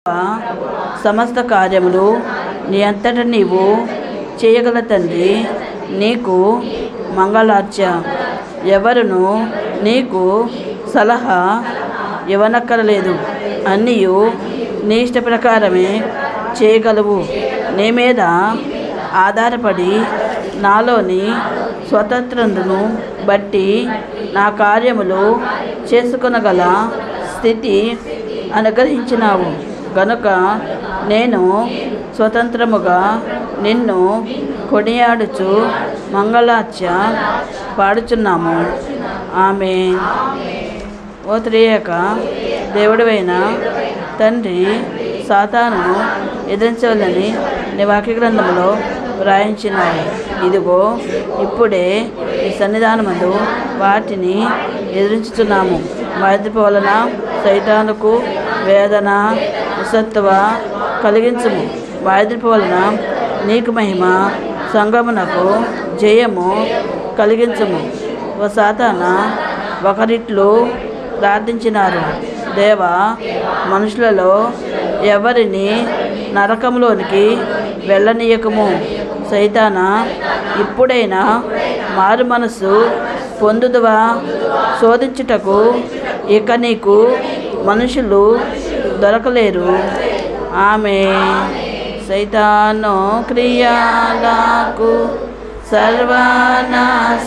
సమస్త కార్యములు నీ అంతట నీవు చేయగల తండ్రి, నీకు మంగళార్చ. ఎవరును నీకు సలహా ఇవ్వనక్కరలేదు, అన్నీయు నీ ఇష్ట ప్రకారమే చేయగలవు. నీ మీద ఆధారపడి నాలోని స్వతంత్రతను బట్టి నా కార్యములు చేసుకొనగల స్థితి అనుగ్రహించినావు గనుక నేను స్వతంత్రముగా నిన్ను కొనియాడుచు మంగళార్చ పాడుచున్నాము. ఆమేన్. ఓ త్రియేక దేవుడవైన తండ్రి, సాతానును ఎదిరించవలని నీ వాక్య గ్రంథంలో వ్రాయించినావు. ఇదిగో ఇప్పుడే ఈ సన్నిధానమందు వాటిని ఎదిరించుతున్నాము. బాధ్యత వలన సైతానుకు వేదన నిస్సత్తువ కలిగించుము. బాధ్యత వలన నీకు మహిమ, సంగమునకు జయము కలిగించుము. ఓ సాతాన, ఒకరిట్లు ప్రార్థించినారు, దేవా, మనుషులలో ఎవరిని నరకంలోనికి వెళ్ళనీయకము. సైతాన, ఇప్పుడైనా మారు మనసు పొందుదువా? శోధించుటకు ఇక నీకు మనుషులు దొరకలేరు. ఆమె సైతాను క్రియలకు సర్వనాశనము,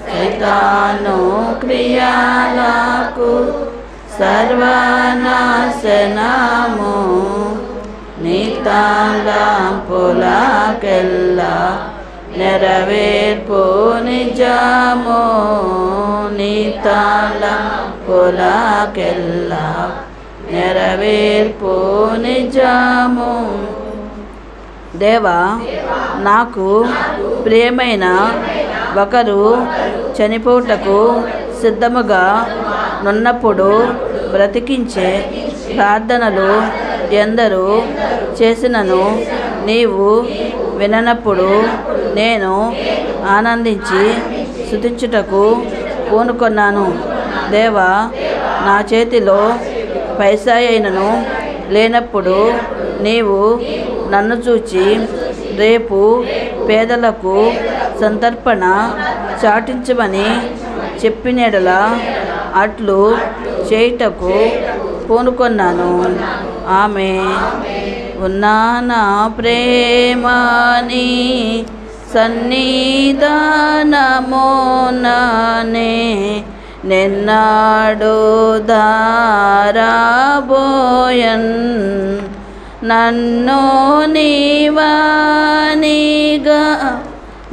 సైతాను క్రియలకు సర్వనాశనము. నీ తలంపులకెల్లా నెరవేర్పు నిజము. నీ తలంపులకెల్లా నెరవేర్పు నిజము. దేవా, నాకు ప్రియమైన ఒకరు చనిపోవుటకు సిద్ధముగా నున్నప్పుడు బ్రతికించే ప్రార్థనలు ఎందరూ చేసినను నీవు విననప్పుడు నేను ఆనందించి స్తుతించుటకు పూనుకొన్నాను. దేవా, నా చేతిలో పైసా అయినను లేనప్పుడు నీవు నన్ను చూచి రేపు పేదలకు సంతర్పణ చాటించమని చెప్పినెడల అట్లు చేయుటకు పూనుకొన్నాను. ఆమె ఉన్నానా ప్రేమని సన్నిధానముననే నిన్నాడు దారాబోయన్. నన్ను నీవానిగా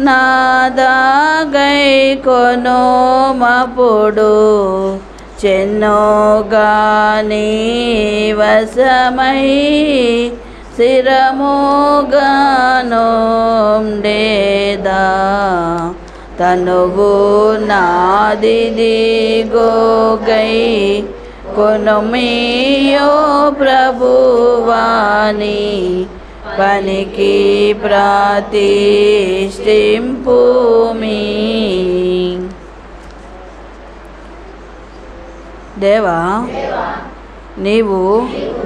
నాదాగై కొనోమపుడు చెన్నోగా నీ వశమై స్థిరముగానుండేదా. తనువు నాదిదిగోగై కొనుమియో ప్రభువాని పనికి ప్రతిష్ఠింపుమి. దేవా, నీవు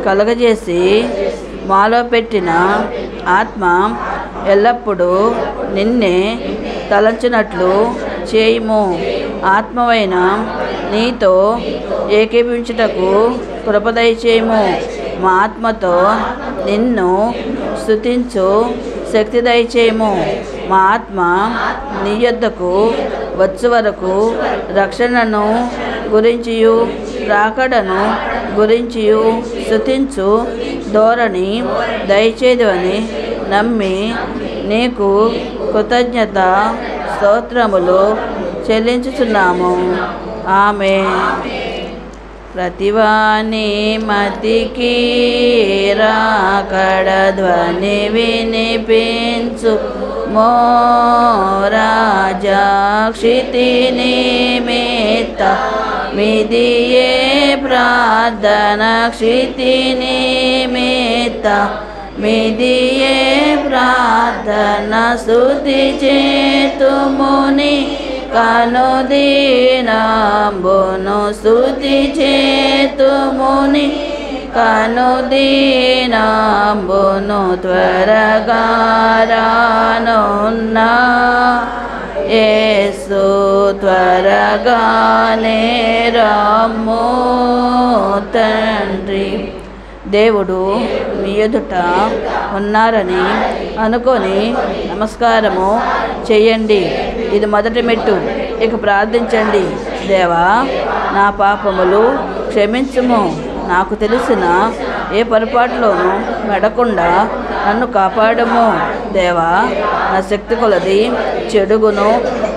కలగజేసి మాలో పెట్టిన ఆత్మ ఎల్లప్పుడూ నిన్నే తలంచినట్లు చేయుము. ఆత్మవైన నీతో ఏకీభవించుటకు కృప దయచేయుము. మా ఆత్మతో నిన్ను స్తుతించు శక్తి దయచేయుము. మా ఆత్మ నీ యొద్దకు వచ్చు వరకు రక్షణను గురించియు రాకడను గురించియు స్తుతించు ధోరణి దయచేదువని నమ్మి నీకు కృతజ్ఞత స్తోత్రములు చెల్లించుచున్నాము. ఆమె ప్రతివాని మతికి రాకడ ధ్వని వినిపించు మోరాజాక్షితి నిమిత్త మిదియే ప్రార్థన క్షితి నిమిత్త మిదియే ప్రార్థన స్తుతి చేతుముని కనుదీనంబును స్తుతి చేతుముని కనుదీనంబును త్వరగా రానున్నా యేసు త్వరగానే రమ్ము తండ్రి. దేవుడు మీ ఎదుట ఉన్నారని అనుకొని నమస్కారము చేయండి. ఇది మొదటి మెట్టు. ఇక ప్రార్థించండి. దేవా, నా పాపములు క్షమించుము. నాకు తెలిసిన ఏ పొరపాటులోనూ పడకుండా నన్ను కాపాడము. దేవా, నా శక్తి కొలది చెడుగును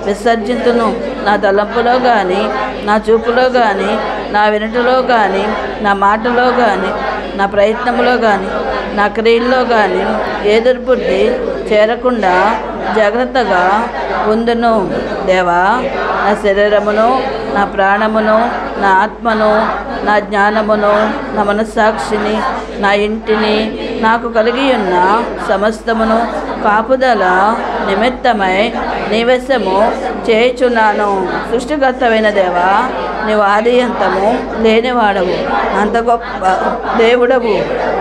విసర్జించును. నా తలంపులో కానీ, నా చూపులో కానీ, నా వినటలో కానీ, నా మాటలో కానీ, నా ప్రయత్నంలో కానీ, నా క్రియల్లో కానీ ఏ దుర్బుద్ధి చేరకుండా జాగ్రత్తగా ఉందును. దేవా, నా శరీరమును, నా ప్రాణమును, నా ఆత్మను, నా జ్ఞానమును, నా మనస్సాక్షిని, నా ఇంటిని, నాకు కలిగి ఉన్న సమస్తమును కాపుదల నిమిత్తమై నీ వశము చేయుచున్నాను. సృష్టికర్తమైన దేవా, నీవు ఆది అంతము లేనివాడవు. అంత గొప్ప దేవుడవు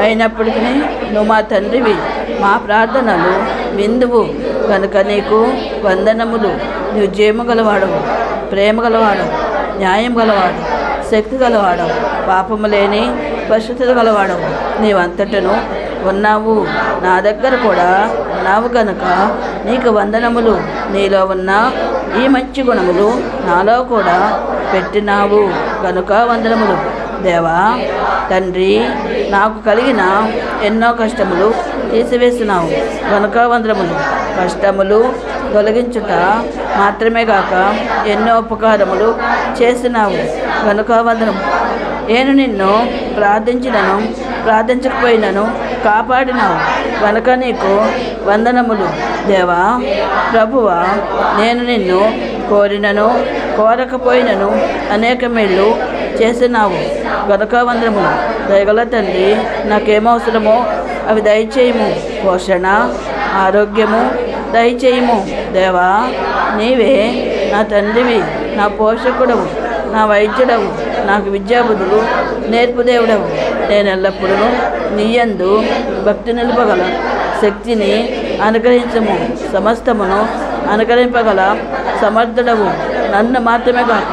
అయినప్పటికీ నువ్వు మా తండ్రివి. మా ప్రార్థనలు విందువు కనుక నీకు వందనములు. నువ్వు జీవము గలవాడవు, ప్రేమ గలవాడవు, న్యాయం గలవాడు, శక్తి గలవాడవు, పాపము లేని పరిశుద్ధత గలవాడవు. నీవంతటను ఉన్నావు, నా దగ్గర కూడా ఉన్నావు కనుక నీకు వందనములు. నీలో ఉన్న ఈ మంచి గుణములు నాలో కూడా పెట్టినావు కనుక వందనములు. దేవా తండ్రి, నాకు కలిగిన ఎన్నో కష్టములు తీసివేసినావు కనుక వందనములు. కష్టములు తొలగించుట మాత్రమే కాక ఎన్నో ఉపకారములు చేసినావు కనుక వందనము. నేను నిన్ను ప్రార్థించినను ప్రార్థించకపోయినను కాపాడినావు కనుక నీకు వందనములు. దేవా ప్రభువా, నేను నిన్ను కోరినను కోరకపోయినను అనేక మేళ్ళు చేసినావు గనుక వందనములు. దయగల తండ్రి, నాకేమవసరమో అవి దయచేయము. పోషణ, ఆరోగ్యము దయచేయము. దేవా, నీవే నా తండ్రివి, నా పోషకుడవు, నా వైద్యుడవు, నాకు విద్యాబుద్ధులు నేర్పుదేవుడవు. నేను ఎల్లప్పుడూ నీయందు భక్తి నిలుపగల శక్తిని అనుగ్రహించము. సమస్తమును అనుగ్రహింపగల సమర్థుడవు. నన్ను మాత్రమే కాక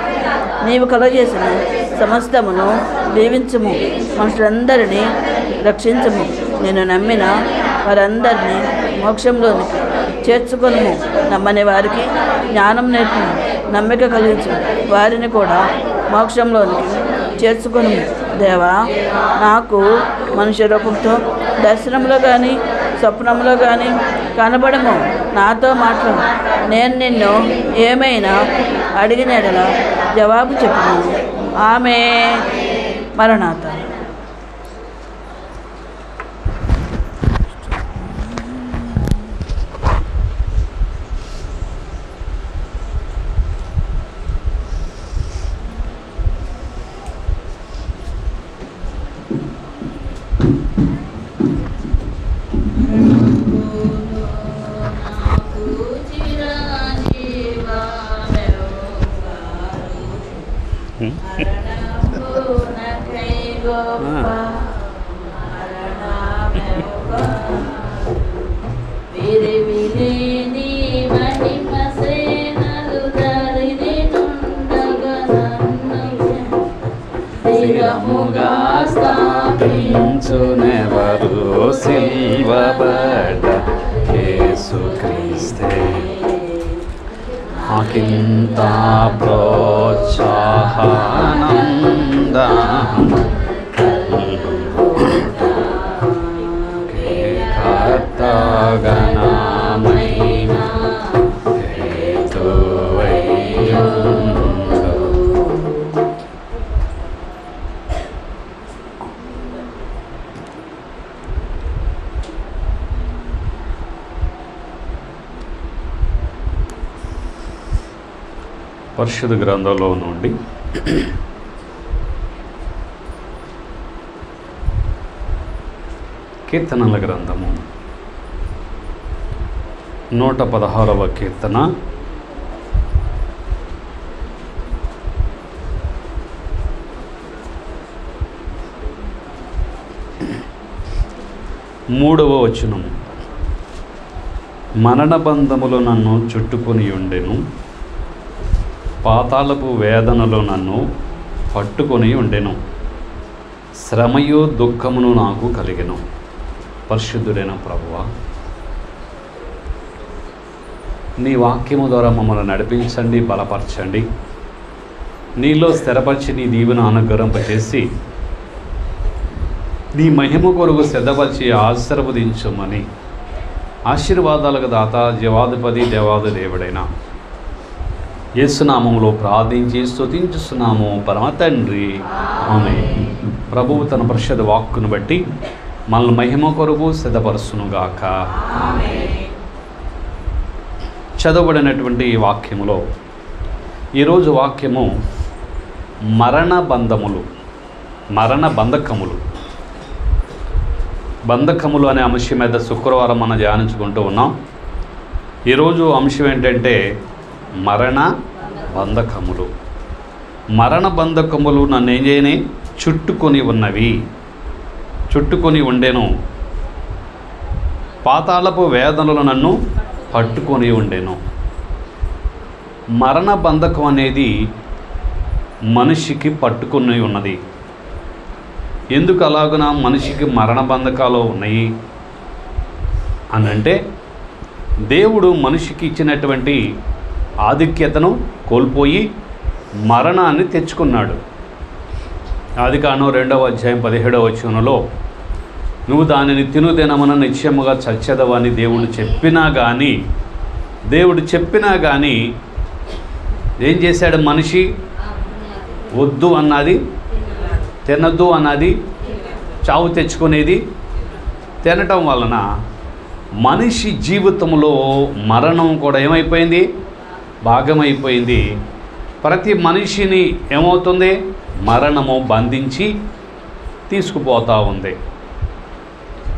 నీవు కలుగజేసిన సమస్తమును దీవించుము. మనుషులందరినీ రక్షించము. నేను నమ్మిన వారందరినీ మోక్షంలోనికి చేర్చుకొనుము. నమ్మని వారికి జ్ఞానం నేర్పుము. నమ్మిక కలిగించు వారిని కూడా మోక్షంలోనికి చేర్చుకొనుము. దేవా, నాకు మనుష్య రూపంతో దర్శనంలో కానీ స్వప్నంలో కానీ కనబడము. నాతో మాట్లాడు. నేను నిన్ను ఏమైనా అడిగిన యెడల జవాబు చెప్పును. ఆమె మరణాత. స్థాపించునెవరు సిల్వబడ్డ యేసుక్రీస్తే నాకింత ప్రోత్సాహానందం కర్తగణమైన పరిశుద్ధ గ్రంథంలో నుండి కీర్తనల గ్రంథము 116వ కీర్తన. 3వ వచనము. మరణబంధములు నన్ను చుట్టుకొని ఉండెను, పాతాళపు వేదనలో నన్ను పట్టుకొని ఉండెను, శ్రమయు దుఃఖమును నాకు కలిగెను. పరిశుద్ధుడైన ప్రభువా, నీ వాక్యము ద్వారా మమ్మల్ని నడిపించండి, బలపరచండి, నీలో స్థిరపరిచి నీ దీవెన అనుగ్రహింపచేసి నీ మహిమ కొరకు సిద్ధపరిచి ఆశీర్వదించమని ఆశీర్వాదాలకు దాత జీవాధిపతి దేవాది దేవుడైన యేసునామములో ప్రార్థించి స్తుతించుస్తున్నాము పరమ తండ్రి, ఆమేన్. ప్రభువు తన పరిశుద్ధ వాక్కును బట్టి మనల్ని మహిమ కొరకు సిద్ధపరుస్తునుగాక. చదవబడినటువంటి ఈ వాక్యములో ఈరోజు వాక్యము మరణ బంధకములు అనే అంశం మీద శుక్రవారం మనం ధ్యానించుకుంటూ ఉన్నాం. ఈరోజు అంశం ఏంటంటే మరణ బంధకములు నన్ను ఏం చేయని చుట్టుకొని ఉండెను, పాతాళపు వేదనలు నన్ను పట్టుకొని ఉండెను. మరణ బంధకం అనేది మనిషికి పట్టుకొని ఉన్నది. ఎందుకు అలాగున మనిషికి మరణ బంధకాలు ఉన్నాయి అని అంటే, దేవుడు మనిషికి ఇచ్చినటువంటి ఆధిక్యతను కోల్పోయి మరణాన్ని తెచ్చుకున్నాడు. ఆదికాండం 2వ అధ్యాయం 17వ వచనంలో నువ్వు దానిని తినుదినమున నిశ్చయముగా చచ్చెదవని దేవుడు చెప్పినా కానీ ఏం చేశాడు? మనిషి వద్దు అన్నది, తినద్దు అన్నది, చావు తెచ్చుకునేది తినటం వలన మనిషి జీవితంలో మరణం కూడా ఏమైపోయింది? భాగమైపోయింది. ప్రతి మనిషిని ఏమవుతుంది? మరణము బంధించి తీసుకుపోతూ ఉంది.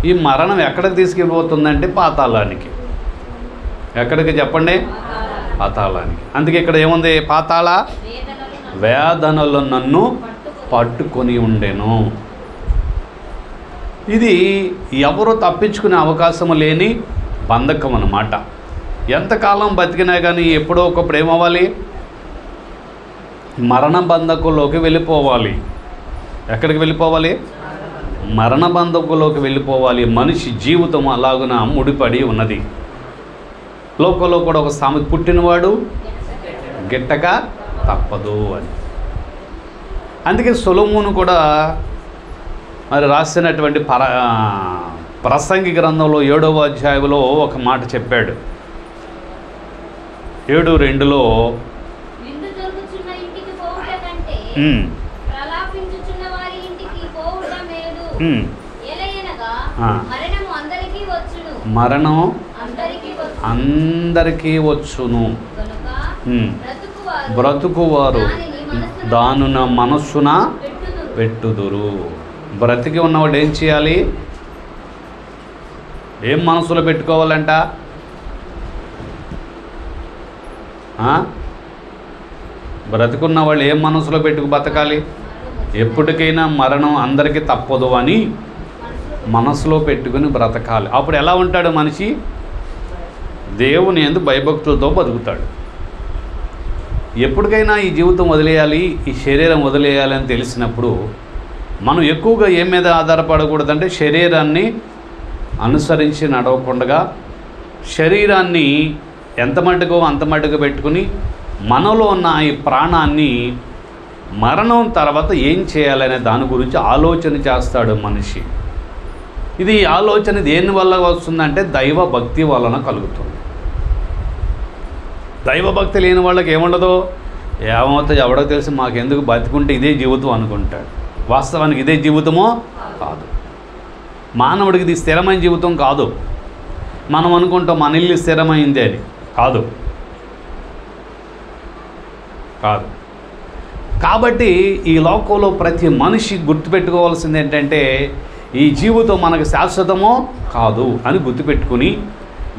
ఈ మరణం ఎక్కడికి తీసుకెళ్ళిపోతుందంటే పాతాళానికి. ఎక్కడికి చెప్పండి? పాతాళానికి. అందుకే ఇక్కడ ఏముంది? పాతాళ వేదనలు నన్ను పట్టుకొని ఉండెను. ఇది ఎవరు తప్పించుకునే అవకాశం లేని బంధకం అన్నమాట. ఎంతకాలం బతికినా కానీ ఎప్పుడో ఒకప్పుడు ఏమవ్వాలి? మరణ బంధకుల్లోకి వెళ్ళిపోవాలి. ఎక్కడికి వెళ్ళిపోవాలి? మరణ బంధకుల్లోకి వెళ్ళిపోవాలి. మనిషి జీవితం అలాగున ముడిపడి ఉన్నది. లోకంలో కూడా ఒక సామెత, పుట్టినవాడు గిట్టక తప్పదు అని. అందుకే సొలొమోను కూడా మరి రాసినటువంటి ప్రసంగి గ్రంథంలో 7వ అధ్యాయంలో ఒక మాట చెప్పాడు. 7:2లో మరణం అందరికీ వచ్చును, బ్రతుకువారు దానున మనస్సున పెట్టుదురు. బ్రతికి ఉన్నవాడు ఏం చేయాలి? ఏం మనసులో పెట్టుకోవాలంట? బ్రతికున్న వాళ్ళు ఏం మనసులో పెట్టుకు బతకాలి? ఎప్పటికైనా మరణం అందరికీ తప్పదు అని మనసులో పెట్టుకుని బ్రతకాలి. అప్పుడు ఎలా ఉంటాడు మనిషి? దేవుని యందు భయభక్తులతో బతుకుతాడు. ఎప్పటికైనా ఈ జీవితం వదిలేయాలి, ఈ శరీరం వదిలేయాలి అని తెలిసినప్పుడు మనం ఎక్కువగా ఏం మీద ఆధారపడకూడదంటే శరీరాన్ని అనుసరించి నడవకుండా శరీరాన్ని ఎంత మటుకో అంత మటుకు పెట్టుకుని మనలో ఉన్న ఈ ప్రాణాన్ని మరణం తర్వాత ఏం చేయాలనే దాని గురించి ఆలోచన చేస్తాడు మనిషి. ఇది ఆలోచన దేని వల్ల వస్తుందంటే దైవ భక్తి వలన కలుగుతుంది. దైవభక్తి లేని వాళ్ళకి ఏముండదు? ఏమవుతుంది ఎవడో తెలిసి మాకెందుకు, బతికుంటే ఇదే జీవితం అనుకుంటాడు. వాస్తవానికి ఇదే జీవితమో కాదు. మానవుడికి ఇది స్థిరమైన జీవితం కాదు. మనం అనుకుంటాం మన ఇల్లు స్థిరమైంది అని. కాదు. కాబట్టి ఈ లోకంలో ప్రతి మనిషి గుర్తుపెట్టుకోవాల్సింది ఏంటంటే ఈ జీవితం మనకు శాశ్వతమో కాదు అని గుర్తుపెట్టుకుని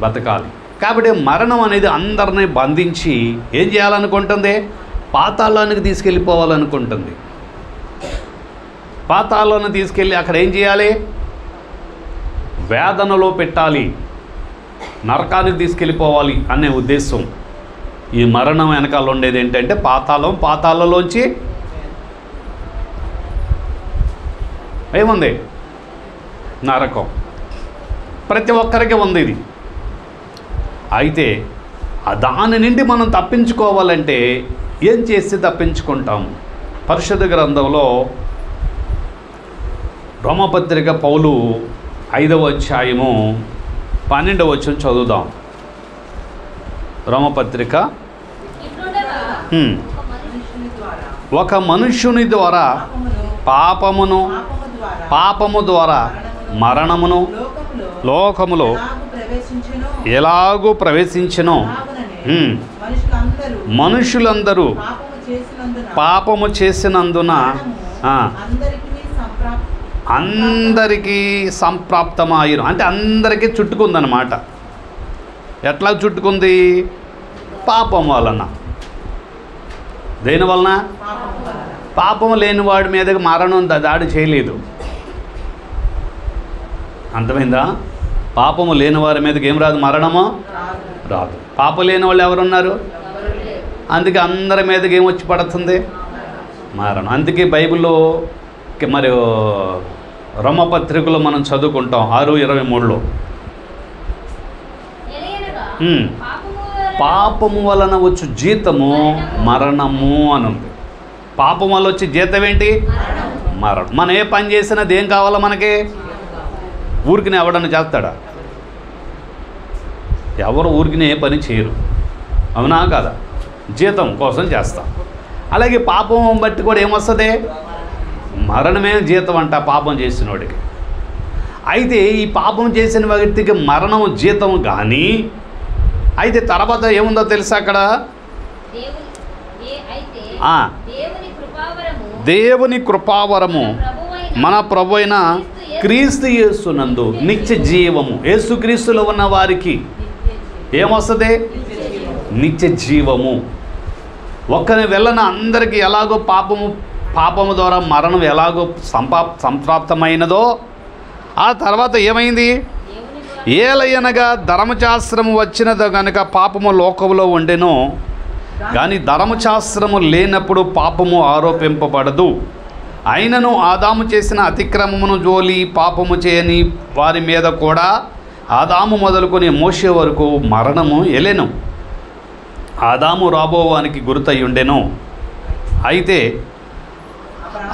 బతకాలి. కాబట్టి మరణం అనేది అందరినీ బంధించి ఏం చేయాలనుకుంటుంది? పాతాళానికి తీసుకెళ్ళిపోవాలనుకుంటుంది. పాతాళాలను తీసుకెళ్ళి అక్కడ ఏం చేయాలి? వేదనలో పెట్టాలి, నరకానికి తీసుకెళ్ళిపోవాలి అనే ఉద్దేశం. ఈ మరణం వెనకాల ఉండేది ఏంటంటే పాతాళం, పాతాళలోంచి ఏముంది? నరకం. ప్రతి ఒక్కరికి ఉంది ఇది. అయితే దాని నుండి మనం తప్పించుకోవాలంటే ఏం చేసి తప్పించుకుంటాం? పరిశుద్ధ గ్రంథంలో రోమపత్రిక పౌలు 5వ అధ్యాయము 12వ వచనం చదువుదాం. రోమపత్రిక ఒక మనుష్యుని ద్వారా పాపము ద్వారా మరణమును లోకములో ఎలాగూ ప్రవేశించెనో మనుషులందరూ పాపము చేసినందున అందరికీ సంప్రాప్తమాయిరు. అంటే అందరికీ చుట్టుకుందనమాట. ఎట్లా చుట్టుకుంది? పాపం వలన. దేని వలన? పాపం లేని వాడి మీదకి మరణం దాడి చేయలేదు. అర్థమైందా? పాపము లేని వారి మీదకి ఏం రాదు? మరణము రాదు. పాపం లేని వాళ్ళు ఎవరున్నారు? అందుకే అందరి మీదకి ఏం వచ్చి పడుతుంది? మరణం. అందుకే బైబిల్లో మరి రోమపత్రికలో మనం చదువుకుంటాం 6:23లో పాపము వలన వచ్చు జీతము మరణము అని ఉంది. పాపం వల్ల వచ్చే జీతం ఏంటి? మరణం. మనం ఏ పని చేసినా దేం కావాలో మనకి? ఊరికినే ఎవడన్నా చేస్తాడా? ఎవరు ఊరికినే ఏ పని చేయరు, అవునా కాదా? జీతం కోసం చేస్తాం. అలాగే పాపం బట్టి కూడా ఏమొస్తుంది? మరణమే జీతం అంట పాపం చేసినోడికి. అయితే ఈ పాపం చేసిన వ్యక్తికి మరణం జీతం. కానీ అయితే తర్వాత ఏముందో తెలుసా? అక్కడ దేవుని కృపావరము మన ప్రభు అయిన క్రీస్తు యేసునందు నిత్య జీవము. యేసుక్రీస్తులో ఉన్న వారికి ఏమొస్తుంది? నిత్య జీవము. ఒక్కని వెళ్ళన అందరికీ ఎలాగో పాపము ద్వారా మరణం ఎలాగో సంప్రాప్తమైనదో ఆ తర్వాత ఏమైంది? ఏలయనగా ధర్మశాస్త్రము వచ్చినదో గనుక పాపము లోకములో ఉండెను, కానీ ధర్మశాస్త్రము లేనప్పుడు పాపము ఆరోపింపబడదు. అయినను ఆదాము చేసిన అతిక్రమమును జోలి పాపము చేయని వారి మీద కూడా ఆదాము మొదలుకొని మోషే వరకు మరణము ఎలెను. ఆదాము రాబోవానికి గుర్తయ్యుండెను. అయితే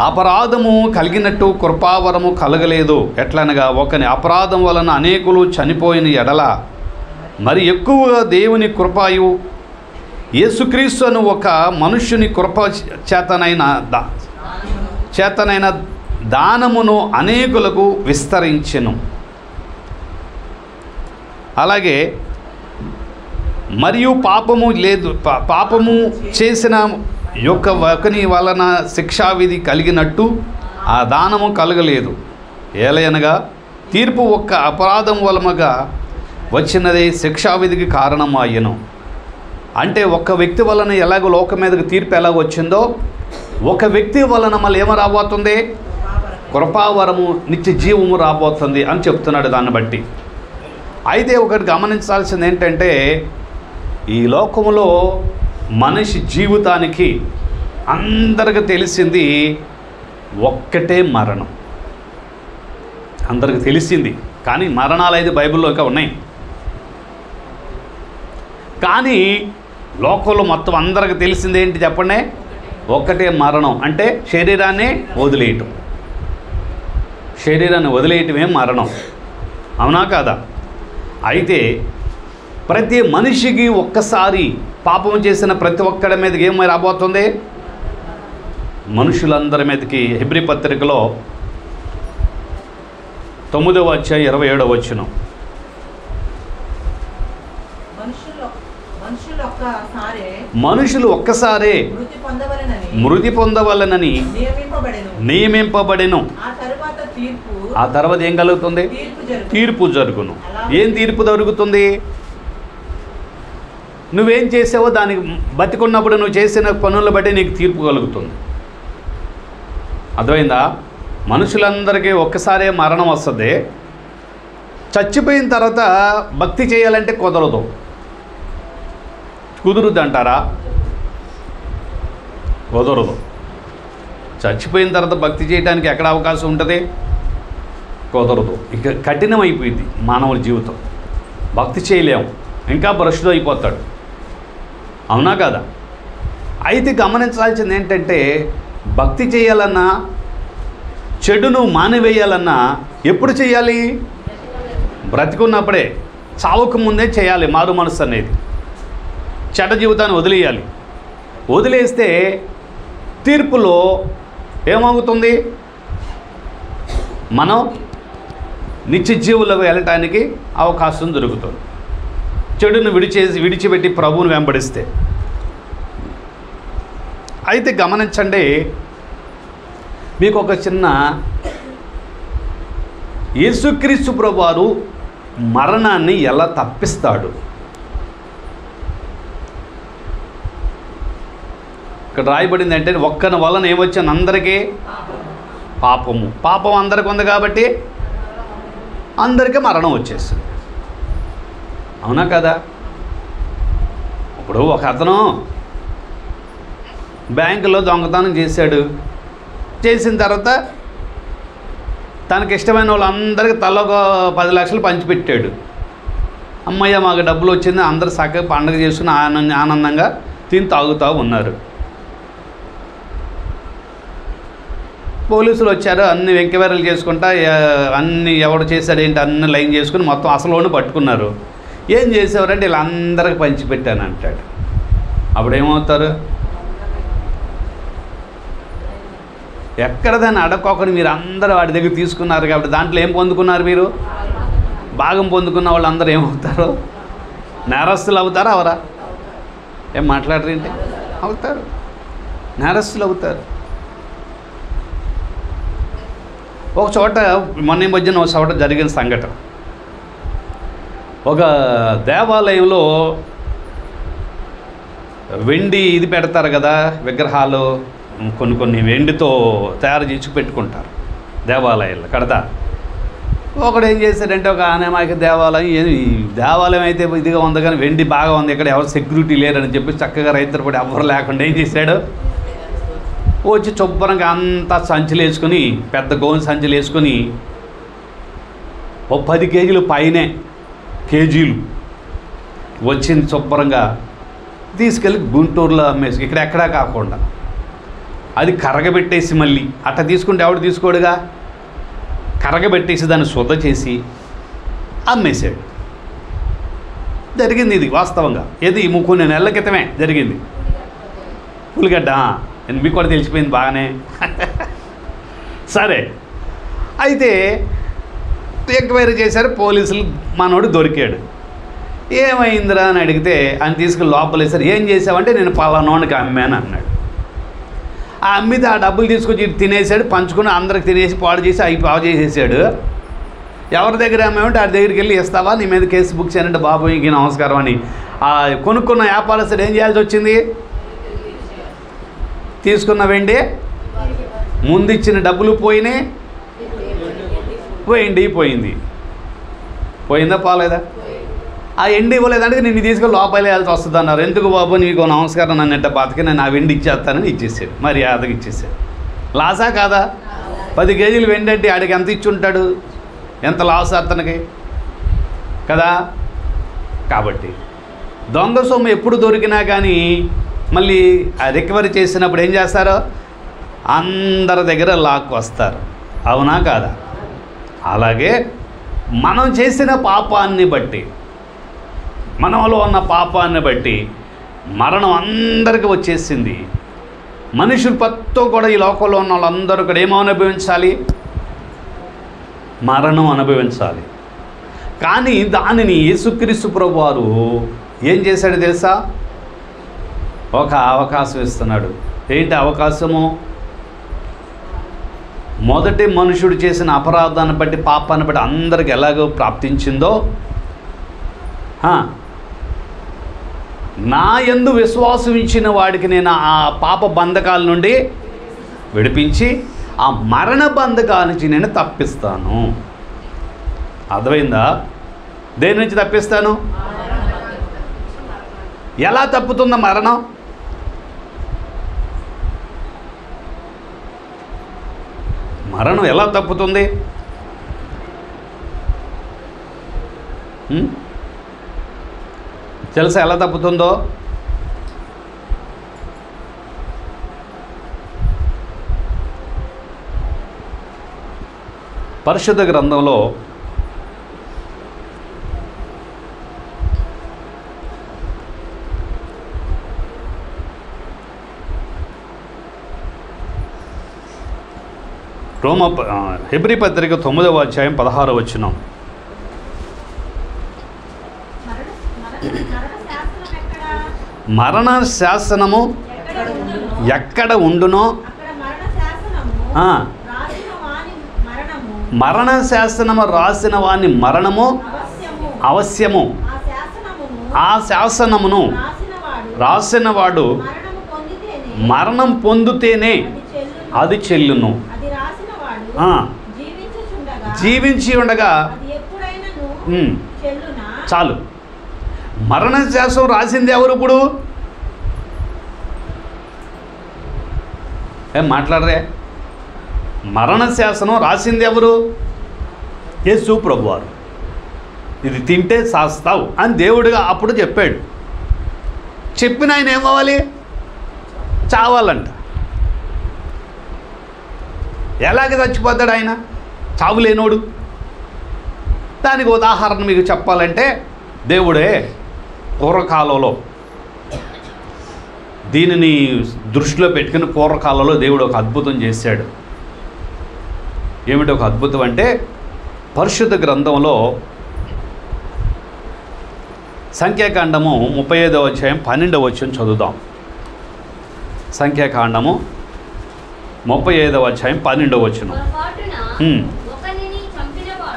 అపరాధము కలిగినట్టు కృపావరము కలగలేదు. ఎట్లనగా ఒకని అపరాధం వలన అనేకులు చనిపోయిన ఎడల మరి ఎక్కువగా దేవుని కృపయు యేసుక్రీస్తు అను ఒక మనుష్యుని కృప చేతనైన దానమును అనేకులకు విస్తరించెను. అలాగే మరియు పాపము లేదు, పాపము చేసిన ఒకని వలన శిక్షావిధి కలిగినట్టు ఆ దానము కలగలేదు. ఏలయనగా తీర్పు ఒక్క అపరాధం వలనగా వచ్చినదే శిక్షావిధికి కారణమయ్యను. అంటే ఒక్క వ్యక్తి వలన ఎలాగో లోకం మీదకి తీర్పు ఎలాగ వచ్చిందో ఒక వ్యక్తి వలన మళ్ళీ ఏమో రాబోతుంది? కృపావరము నిత్య జీవము రాబోతుంది అని చెప్తున్నాడు. దాన్ని బట్టి అయితే ఒకటి గమనించాల్సింది ఏంటంటే ఈ లోకములో మనిషి జీవితానికి అందరికి తెలిసింది ఒక్కటే మరణం. అందరికి తెలిసింది, కానీ మరణాలు అయితే బైబిల్లో ఇంకా ఉన్నాయి. కానీ లోకంలో మొత్తం అందరికి తెలిసింది ఏంటి చెప్పండి? ఒక్కటే మరణం. అంటే శరీరాన్ని వదిలేయటం. శరీరాన్ని వదిలేయటమే మరణం, అవునా కాదా? అయితే ప్రతి మనిషికి ఒక్కసారి పాపం చేసిన ప్రతి ఒక్కడి మీదకి ఏమై రాబోతుంది? మనుషులందరి మీదకి. హెబ్రీ పత్రికలో 9వ అధ్యాయం 27వ వచనం. మనుషులు ఒక్కసారే మృతి పొందవలనని నియమింపబడెను. ఆ తర్వాత ఏం కలుగుతుంది? తీర్పు జరుగును. ఏం తీర్పు జరుగుతుంది? నువ్వేం చేసావో దానికి బతికున్నప్పుడు నువ్వు చేసిన పనులను బట్టి నీకు తీర్పు కలుగుతుంది. అర్థమైందా? మనుషులందరికీ ఒక్కసారే మరణం వస్తుంది. చచ్చిపోయిన తర్వాత భక్తి చేయాలంటే కుదరదు. కుదురుద్ది అంటారా? కుదరదు. చచ్చిపోయిన తర్వాత భక్తి చేయడానికి ఎక్కడ అవకాశం ఉంటుంది? కుదరదు. ఇక కఠినమైపోయింది మానవుల జీవితం. భక్తి చేయలేము, ఇంకా భ్రష్టుడు అయిపోతాడు. అవునా కదా? అయితే గమనించాల్సింది ఏంటంటే, భక్తి చేయాలన్నా, చెడును మానివేయాలన్నా ఎప్పుడు చేయాలి? బ్రతికున్నప్పుడే, చావుకు ముందే చేయాలి మారు మనసు అనేది. చెడ్డ జీవితాన్ని వదిలేయాలి. వదిలేస్తే తీర్పులో ఏమవుతుంది? మనం నిత్య జీవులకు వెళ్ళటానికి అవకాశం దొరుకుతుంది. చెడును విడిచిపెట్టి ప్రభువును వెంబడిస్తే. అయితే గమనించండి, మీకు ఒక చిన్న, యేసుక్రీస్తు ప్రభువారు మరణాన్ని ఎలా తప్పిస్తాడు? ఇక్కడ రాయబడింది అంటే, ఒక్కని వలన ఏమొచ్చింది? అందరికీ పాపము. పాపం అందరికి ఉంది కాబట్టి అందరికీ మరణం వచ్చేస్తుంది. అవునా కదా? ఇప్పుడు ఒక అతను బ్యాంకులో దొంగతనం చేశాడు. చేసిన తర్వాత తనకి ఇష్టమైన వాళ్ళందరికీ తలో 10 లక్షలు పంచిపెట్టాడు. అమ్మయ్య మాకు డబ్బులు వచ్చింది, అందరూ చక్కగా పండుగ చేసుకుని ఆనందంగా తిని తాగుతూ ఉన్నారు. పోలీసులు వచ్చారు, అన్ని వెంకవేరలు చేసుకుంటా, అన్ని ఎవడు చేశాడేంటి అన్ని లైన్ చేసుకుని మొత్తం అసలు పట్టుకున్నారు. ఏం చేసేవారంటే వీళ్ళందరికీ పంచిపెట్టాను అంటాడు. అప్పుడు ఏమవుతారు? ఎక్కడ దాన్ని అడక్కోకుండా మీరు అందరూ వాడి దగ్గర తీసుకున్నారు కాబట్టి దాంట్లో ఏం పొందుకున్నారు? మీరు భాగం పొందుకున్న వాళ్ళందరూ ఏమవుతారు? నేరస్తులు అవుతారా? అవరా? ఏం మాట్లాడరేంటి? అవుతారు, నేరస్తులు అవుతారు. ఒక చోట మొన్న మధ్యన ఒక చోట జరిగిన సంఘటన, ఒక దేవాలయంలో వెండి ఇది పెడతారు కదా, విగ్రహాలు కొన్ని వెండితో తయారు చేసి పెట్టుకుంటారు దేవాలయాల్లో కడతారు. ఒకడు ఏం చేశాడంటే, ఒక అనేమాకి దేవాలయం అయితే ఇదిగా ఉంది కానీ వెండి బాగా ఉంది, ఇక్కడ ఎవరు సెక్యూరిటీ లేరని చెప్పి చక్కగా రైతులు పడి ఎవరు లేకుండా ఏం చేశాడు? వచ్చి శుభ్రంగా అంతా సంచులు వేసుకొని, పెద్ద గోను సంచులు వేసుకొని, ఓ 10 కేజీలు పైనే కేజీలు వచ్చింది. శుభ్రంగా తీసుకెళ్ళి గుంటూరులో అమ్మేసి, ఇక్కడ ఎక్కడా కాకుండా అది కరగబెట్టేసి, మళ్ళీ అట్ట తీసుకుంటే ఎవడు తీసుకోడుగా, కరగబెట్టేసి దాన్ని శుద్ధ చేసి అమ్మేశాడు. జరిగింది ఇది వాస్తవంగా. ఏది కొన్ని నెలల క్రితమే జరిగింది. పులిగడ్డ మీకు కూడా తెలిసిపోయింది బాగానే. సరే, అయితే ఎంక్వైరీ చేశారు పోలీసులు. మనోడు దొరికాడు. ఏమైందిరా అని అడిగితే ఆయన తీసుకుని లోపలేసారు. ఏం చేసావంటే, నేను పలానోడికి అమ్మాను అన్నాడు. ఆ అమ్మితే ఆ డబ్బులు తీసుకొచ్చి తినేసాడు, పంచుకుని అందరికి తినేసి పాడు చేసి అవి పావు చేసేసాడు. ఎవరి దగ్గర అమ్మామంటే ఆ దగ్గరికి వెళ్ళి ఇస్తావా, నీ మీద కేసు బుక్ చేయనంటే బాబు ఇంక నమస్కారం అని ఆ కొనుక్కున్న వ్యాపారస్తుడు ఏం చేయాల్సి వచ్చింది? తీసుకున్న వెండి ముందు ఇచ్చిన డబ్బులు పోయినాయి, వెండి పోయింది. పోయిందా పోలేదా? ఆ ఎండి ఇవ్వలేదంటే నిన్ను తీసుకొని లోపల వేయాల్సి వస్తుంది అన్నారు. ఎందుకు బాబు నీకు నమస్కారం నన్నంట బాతకి నేను ఆ వెండి ఇచ్చేస్తానని ఇచ్చేసాడు. మర్యాదగా ఇచ్చేసాడు. లాసా కాదా? 10 కేజీలు వెండి అంటే ఆడికి ఎంత ఇచ్చి ఉంటాడు? ఎంత లాస్ అతనికి కదా? కాబట్టి దొంగ సొమ్ము ఎప్పుడు దొరికినా కానీ మళ్ళీ రికవరీ చేసినప్పుడు ఏం చేస్తారు? అందరి దగ్గర లాక్కు వస్తారు. అవునా కాదా? అలాగే మనం చేసిన పాపాన్ని బట్టి, మనలో ఉన్న పాపాన్ని బట్టి మరణం అందరికీ వచ్చేసింది. మనుషులు పత్తో కూడా ఈ లోకంలో ఉన్న వాళ్ళందరూ కూడా ఏమో అనుభవించాలి? మరణం అనుభవించాలి. కానీ దానిని యేసుక్రీస్తు ప్రభువారు ఏం చేశాడు తెలుసా? ఒక అవకాశం ఇస్తున్నాడు. ఏంటి అవకాశము? మొదటి మనుషుడు చేసిన అపరాధాన్ని బట్టి, పాపాన్ని బట్టి అందరికి ఎలాగో ప్రాప్తించిందో, నా యందు విశ్వాసం ఇచ్చిన వాడికి నేను ఆ పాప బంధకాల నుండి విడిపించి ఆ మరణ బంధకాల నుంచి నేను తప్పిస్తాను. అర్థమైందా? దేని నుంచి తప్పిస్తాను? ఎలా తప్పుతుందా మరణం? మరణం ఎలా తప్పుతుంది? తెలుసా ఎలా తప్పుతుందో? పరిశుద్ధ గ్రంథంలో హెబ్రీ పత్రిక 9వ అధ్యాయం 16వ వచనం. మరణ శాసనము ఎక్కడ ఉండునో, మరణ శాసనము రాసిన వాని మరణము అవశ్యము. ఆ శాసనమును రాసినవాడు మరణం పొందితేనే అది చెల్లును. జీవించి ఉండగా చాలు. మరణ శాసనం రాసింది ఎవరు? ఇప్పుడు ఏం మాట్లాడరే? మరణ శాసనం రాసింది ఎవరు? యేసు ప్రభువారు. ఇది తింటే శాస్తావు అని దేవుడిగా అప్పుడు చెప్పాడు. చెప్పిన ఆయన ఏమవ్వాలి? చావాలంట. ఎలాగ చచ్చిపోతాడు ఆయన? చావులేనోడు. దానికి ఉదాహరణ మీకు చెప్పాలంటే, దేవుడే పూర్వకాలంలో దీనిని దృష్టిలో పెట్టుకుని పూర్వకాలంలో దేవుడు ఒక అద్భుతం చేశాడు. ఏమిటి ఒక అద్భుతం అంటే, పరిశుద్ధ గ్రంథంలో సంఖ్యాకాండము 35వ అధ్యాయం 12వ వచనం చదువుదాం. సంఖ్యాకాండము 35వ అధ్యాయం 12వ వచనం.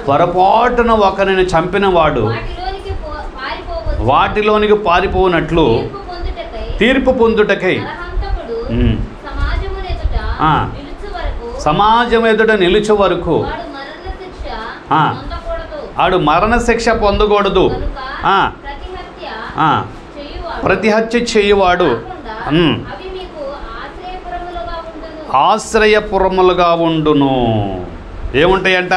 పొరపాటున ఒకరిని చంపినవాడు వాటిలోనికి పారిపోనట్లు తీర్పు పొందుటకై సమాజం ఎదుట నిలుచు వరకు ఆడు మరణశిక్ష పొందకూడదు. ప్రతి హత్య చేయువాడు ఆశ్రయపురములుగా ఉండును. ఏముంటాయంట?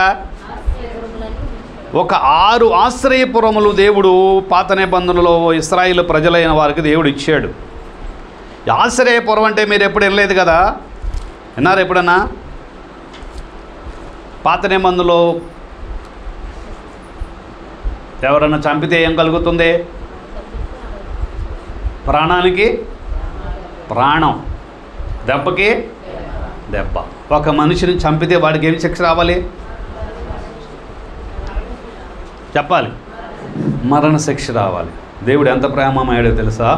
ఒక 6 ఆశ్రయపురములు దేవుడు పాత నిబంధనలో ఇశ్రాయేలు ప్రజలైన వారికి దేవుడు ఇచ్చాడు. ఆశ్రయపురం అంటే మీరు ఎప్పుడు వినలేదు కదా? విన్నారు ఎప్పుడన్నా? పాత నిబంధనలో ఎవరన్నా చంపితే ఏం కలుగుతుంది? ప్రాణానికి ప్రాణం, దెబ్బకి దెబ్బ. ఒక మనిషిని చంపితే వాడికి ఏమి శిక్ష రావాలి? చెప్పాలి, మరణ శిక్ష రావాలి. దేవుడు ఎంత ప్రేమమయ్యాడో తెలుసా?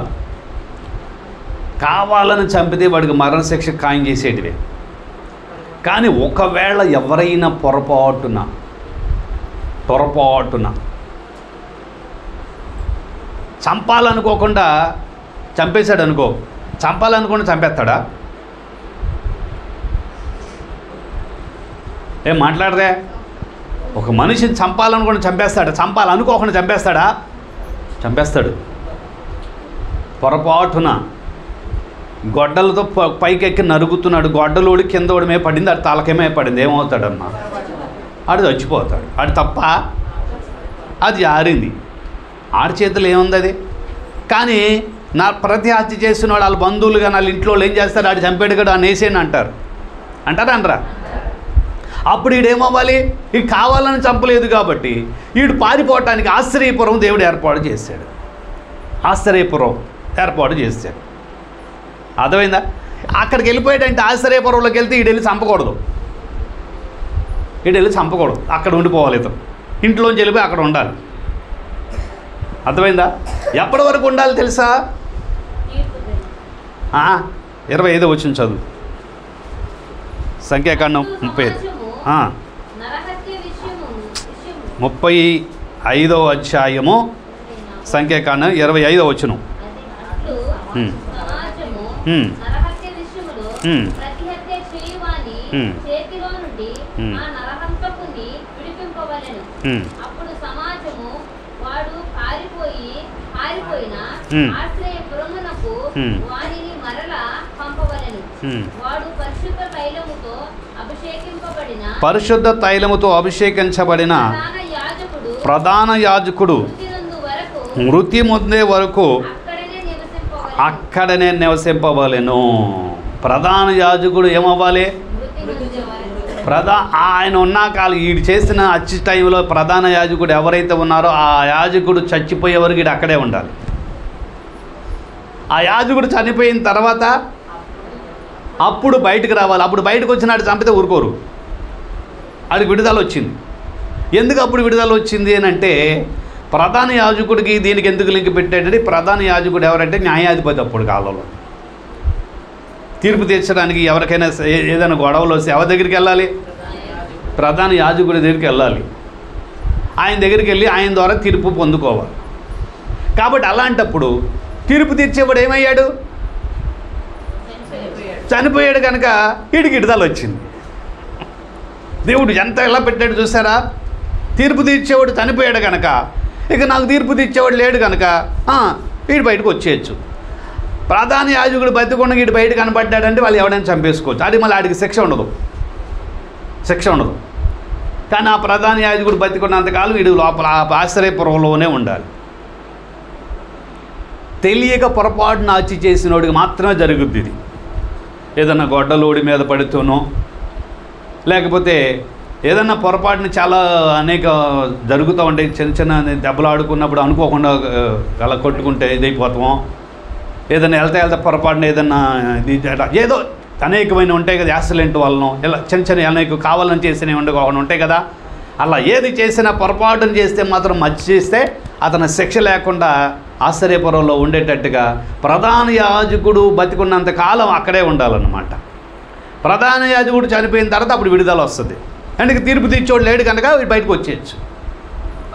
కావాలని చంపితే వాడికి మరణ శిక్ష ఖాయం చేసేటివే. కానీ ఒకవేళ ఎవరైనా పొరపాటున చంపాలనుకోకుండా చంపేశాడు అనుకో, చంపాలనుకోకుండా చంపేస్తాడా? ఏం మాట్లాడరే? ఒక మనిషిని చంపాలనుకోకుండా చంపేస్తాడా? చంపాలనుకోకుండా చంపేస్తాడా? చంపేస్తాడు. పొరపాటున గొడ్డలతో పైకెక్కి నరుగుతున్నాడు, గొడ్డలోడి కింద ఓడిమే పడింది, ఆడు తలకేమే పడింది, ఏమవుతాడన్నా? ఆడు చచ్చిపోతాడు. ఆడు తప్ప, అది జారింది, ఆడి చేతులు ఏముంది అది. కానీ నా ప్రతి హత్య చేసిన వాడు వాళ్ళ బంధువులుగా వాళ్ళ ఇంట్లో ఏం చేస్తారు? ఆడు చంపాడు కదా అని వేసేయండి అంటారు. అంటారా అనరా? అప్పుడు ఈడేమవ్వాలి? ఈడు కావాలని చంపలేదు కాబట్టి ఈడు పారిపోవటానికి ఆశ్రయపురం దేవుడు ఏర్పాటు చేశాడు. ఆశ్రయపురం ఏర్పాటు చేశాడు. అర్థమైందా? అక్కడికి వెళ్ళిపోయాడంటే ఆశ్రయపురంలోకి వెళ్తే ఈడు వెళ్ళి చంపకూడదు. అక్కడ ఉండిపోవాలి. ఇతను ఇంట్లోంచి వెళ్ళిపోయి అక్కడ ఉండాలి. అర్థమైందా? ఎప్పటి వరకు ఉండాలి తెలుసా? 25వ వచనం చదువు. సంఖ్యాకాండం 35వ అధ్యాయము సంఖ్యాకాండం 25వ వచనం. ఆ నరహంతకుని విడిపింపవలెను. అప్పుడు సమాజము వాడు పారిపోయిన ఆశ్రయపురమునకు వారిని మరలా పంపవలెను. వాడు పరిశుద్ధ తైలముతో అభిషేకించబడిన ప్రధాన యాజకుడు మృతి పొందే వరకు అక్కడనే నివసింపవలెను. ప్రధాన యాజకుడు ఏమవ్వాలి? ఆయన ఉన్న కాలం ఈడు చేసిన అచ్చి టైంలో ప్రధాన యాజకుడు ఎవరైతే ఉన్నారో ఆ యాజకుడు చచ్చిపోయే వరకు ఈడు అక్కడే ఉండాలి. ఆ యాజకుడు చనిపోయిన తర్వాత అప్పుడు బయటకు రావాలి. అప్పుడు బయటకు వచ్చినాడు చంపితే ఊరుకోరు. ఆడికి విడుదల వచ్చింది. ఎందుకు అప్పుడు విడుదల వచ్చింది అని అంటే, ప్రధాన యాజకుడికి దీనికి ఎందుకు లింక్ పెట్టాడంటే, ప్రధాన యాజకుడు ఎవరంటే న్యాయాధిపతి. అప్పుడు కాలంలో తీర్పు తీర్చడానికి ఎవరికైనా ఏదైనా గొడవలు వస్తే ఎవరి దగ్గరికి వెళ్ళాలి? ప్రధాన యాజకుడి దగ్గరికి వెళ్ళాలి. ఆయన దగ్గరికి వెళ్ళి ఆయన ద్వారా తీర్పు పొందుకోవాలి. కాబట్టి అలాంటప్పుడు తీర్పు తీర్చేవాడు ఏమయ్యాడు? చనిపోయాడు. కనుక వీడికి విడుదల వచ్చింది. దేవుడు ఎంత ఎలా పెట్టాడు చూసారా? తీర్పు తీర్చేవాడు చనిపోయాడు కనుక ఇక నాకు తీర్పు తీర్చేవాడు లేడు కనుక వీడు బయటకు వచ్చేయచ్చు. ప్రధాన యాజకుడు బతికుండా వీడు బయట కనబడ్డాడంటే వాళ్ళు ఎవడైనా చంపేసుకోవచ్చు. అది మళ్ళీ ఆడికి శిక్ష ఉండదు. కానీ ఆ ప్రధాన యాజకుడు బతికున్నంతకాలం వీడు లోపల ఆశ్రయపురంలోనే ఉండాలి. తెలియక పొరపాటున హత్య చేసినోడికి మాత్రమే జరుగుద్ది ఇది. ఏదన్నా గొడ్డలోడి మీద పడుతూనో లేకపోతే ఏదన్నా పొరపాటున చాలా అనేక జరుగుతూ ఉంటాయి. చిన్న చిన్న దెబ్బలు ఆడుకున్నప్పుడు అనుకోకుండా అలా కొట్టుకుంటే ఇదైపోతాము. ఏదైనా వెళ్తే పొరపాటున ఏదన్నా ఏదో అనేకమైన ఉంటాయి కదా, యాక్సిడెంట్ వలన ఇలా చిన్న అనేక కావాలని చేసినవి ఉండకుండా ఉంటాయి కదా. అలా ఏది చేసినా పొరపాటును చేస్తే మాత్రం మర్చి చేస్తే అతను శిక్ష లేకుండా ఆశ్చర్యపురంలో ఉండేటట్టుగా ప్రధాన యాజకుడు బతికున్నంత కాలం అక్కడే ఉండాలన్నమాట. ప్రధాన యాజకుడు చనిపోయిన తర్వాత అప్పుడు విడుదల వస్తుంది. అందుకే తీర్పు తీర్చోడు లేడు కనుక బయటకు వచ్చేయచ్చు.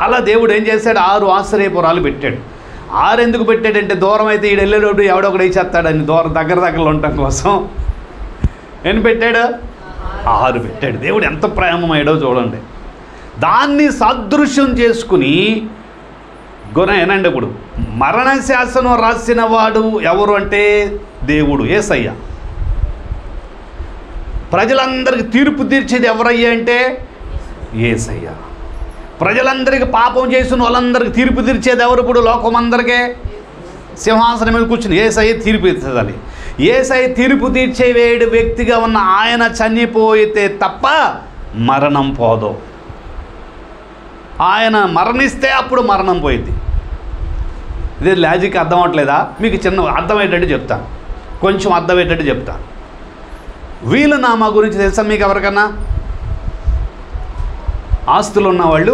అలా దేవుడు ఏం చేశాడు? 6 ఆశ్చర్యపురాలు పెట్టాడు. 6 ఎందుకు పెట్టాడంటే, దూరం అయితే ఈడు వెళ్ళేటోడు ఎవడో ఒకటి వేసేస్తాడని దగ్గరలో ఉండటం కోసం. ఎన్ని పెట్టాడు? 6 పెట్టాడు. దేవుడు ఎంత ప్రేమమయ్యాడో చూడండి. దాన్ని సాదృశ్యం చేసుకుని ఏనండి, ఇప్పుడు మరణ శాసనం రాసిన వాడు ఎవరు అంటే దేవుడు, యేసయ్య. ప్రజలందరికీ తీర్పు తీర్చేది ఎవరయ్యా అంటే యేసయ్య. ప్రజలందరికీ పాపం చేసిన వాళ్ళందరికీ తీర్పు తీర్చేది ఎవరు? ఇప్పుడు లోకమందరికీ సింహాసనం మీద కూర్చుని యేసయ్య తీర్పు తీర్చాలి. యేసయ్య తీర్పు తీర్చే వేడు వ్యక్తిగా ఉన్న ఆయన చనిపోయితే తప్ప మరణం పోదు. ఆయన మరణిస్తే అప్పుడు మరణం పోయింది. ఇదే లాజిక్ అర్థం అవ్వట్లేదా మీకు? చిన్న అర్థమయ్యేటట్టు చెప్తాను, కొంచెం అర్థమయ్యేటట్టు చెప్తాను. వీలునామా గురించి తెలుసా మీకు ఎవరికన్నా? ఆస్తులు ఉన్నవాళ్ళు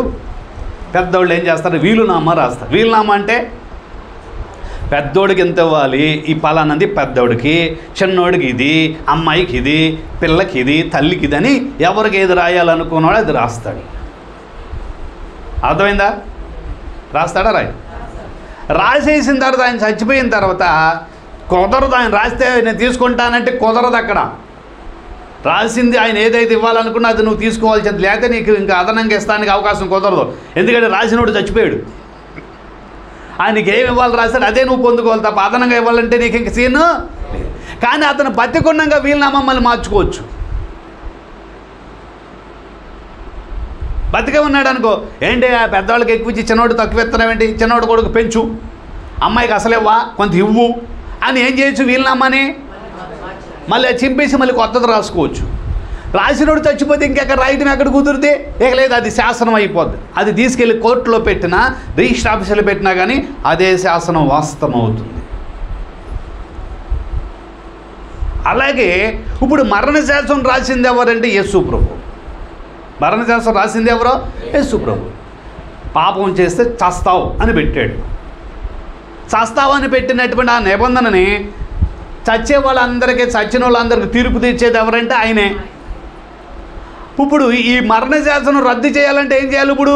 పెద్దవాళ్ళు ఏం చేస్తారు? వీలునామా రాస్తారు. వీలునామా అంటే పెద్దోడికి ఎంత ఇవ్వాలి, ఈ పలానది పెద్దోడికి, చిన్నోడికి ఇది, అమ్మాయికి ఇది, పిల్లకి ఇది, తల్లికి ఇది అని ఎవరికి ఏది రాయాలనుకున్నాడో అది రాస్తాడు. అర్థమైందా? రాస్తాడా? రాసేసిన తర్వాత ఆయన చచ్చిపోయిన తర్వాత కుదరదు. ఆయన రాస్తే నేను తీసుకుంటానంటే కుదరదు. అక్కడ రాసింది ఆయన ఏదైతే ఇవ్వాలనుకున్నా అది నువ్వు తీసుకోవాల్సింది, లేకపోతే నీకు ఇంకా అదనంగా ఇస్తానికి అవకాశం కుదరదు. ఎందుకంటే రాసినోడు చచ్చిపోయాడు. ఆయనకి ఏమి ఇవ్వాలి రాస్తాడు అదే నువ్వు పొందుకోవాలి తప్ప అదనంగా ఇవ్వాలంటే నీకు ఇంక సీను. కానీ అతను బతికున్నాక వీలునామా మమ్మల్ని మార్చుకోవచ్చు. బతికే ఉన్నాడు అనుకో, ఏంటి పెద్దవాళ్ళకి ఎక్కువ ఇచ్చి చిన్నోడు తక్కువ ఇస్తున్నావేంటి, చిన్నోడు కొడుకు పెంచు, అమ్మాయికి అసలు ఇవ్వా కొంత ఇవ్వు అని ఏం చేయొచ్చు? వీలునామాని మళ్ళీ చింపేసి మళ్ళీ కొత్తది రాసుకోవచ్చు. రాసినోడు చచ్చిపోతే ఇంకెక్కడ రాయటం ఎక్కడ కుదిరితే ఇక లేదు, అది శాసనం అయిపోద్ది. అది తీసుకెళ్ళి కోర్టులో పెట్టినా రిజిస్టర్ ఆఫీసులో పెట్టినా కానీ అదే శాసనం వాస్తవం అవుతుంది. అలాగే ఇప్పుడు మరణ శాసనం రాసింది ఎవరంటే యేసు ప్రభు. మరణ శాసనం రాసింది ఎవరో? యేసు ప్రభు. పాపం చేస్తే చస్తావు అని పెట్టాడు. చస్తావు అని పెట్టినటువంటి ఆ నిబంధనని చచ్చే వాళ్ళందరికీ, చచ్చిన వాళ్ళందరికీ తీర్పు తీర్చేది ఎవరంటే ఆయనే. ఇప్పుడు ఈ మరణ శాసనం రద్దు చేయాలంటే ఏం చేయాలి? ఇప్పుడు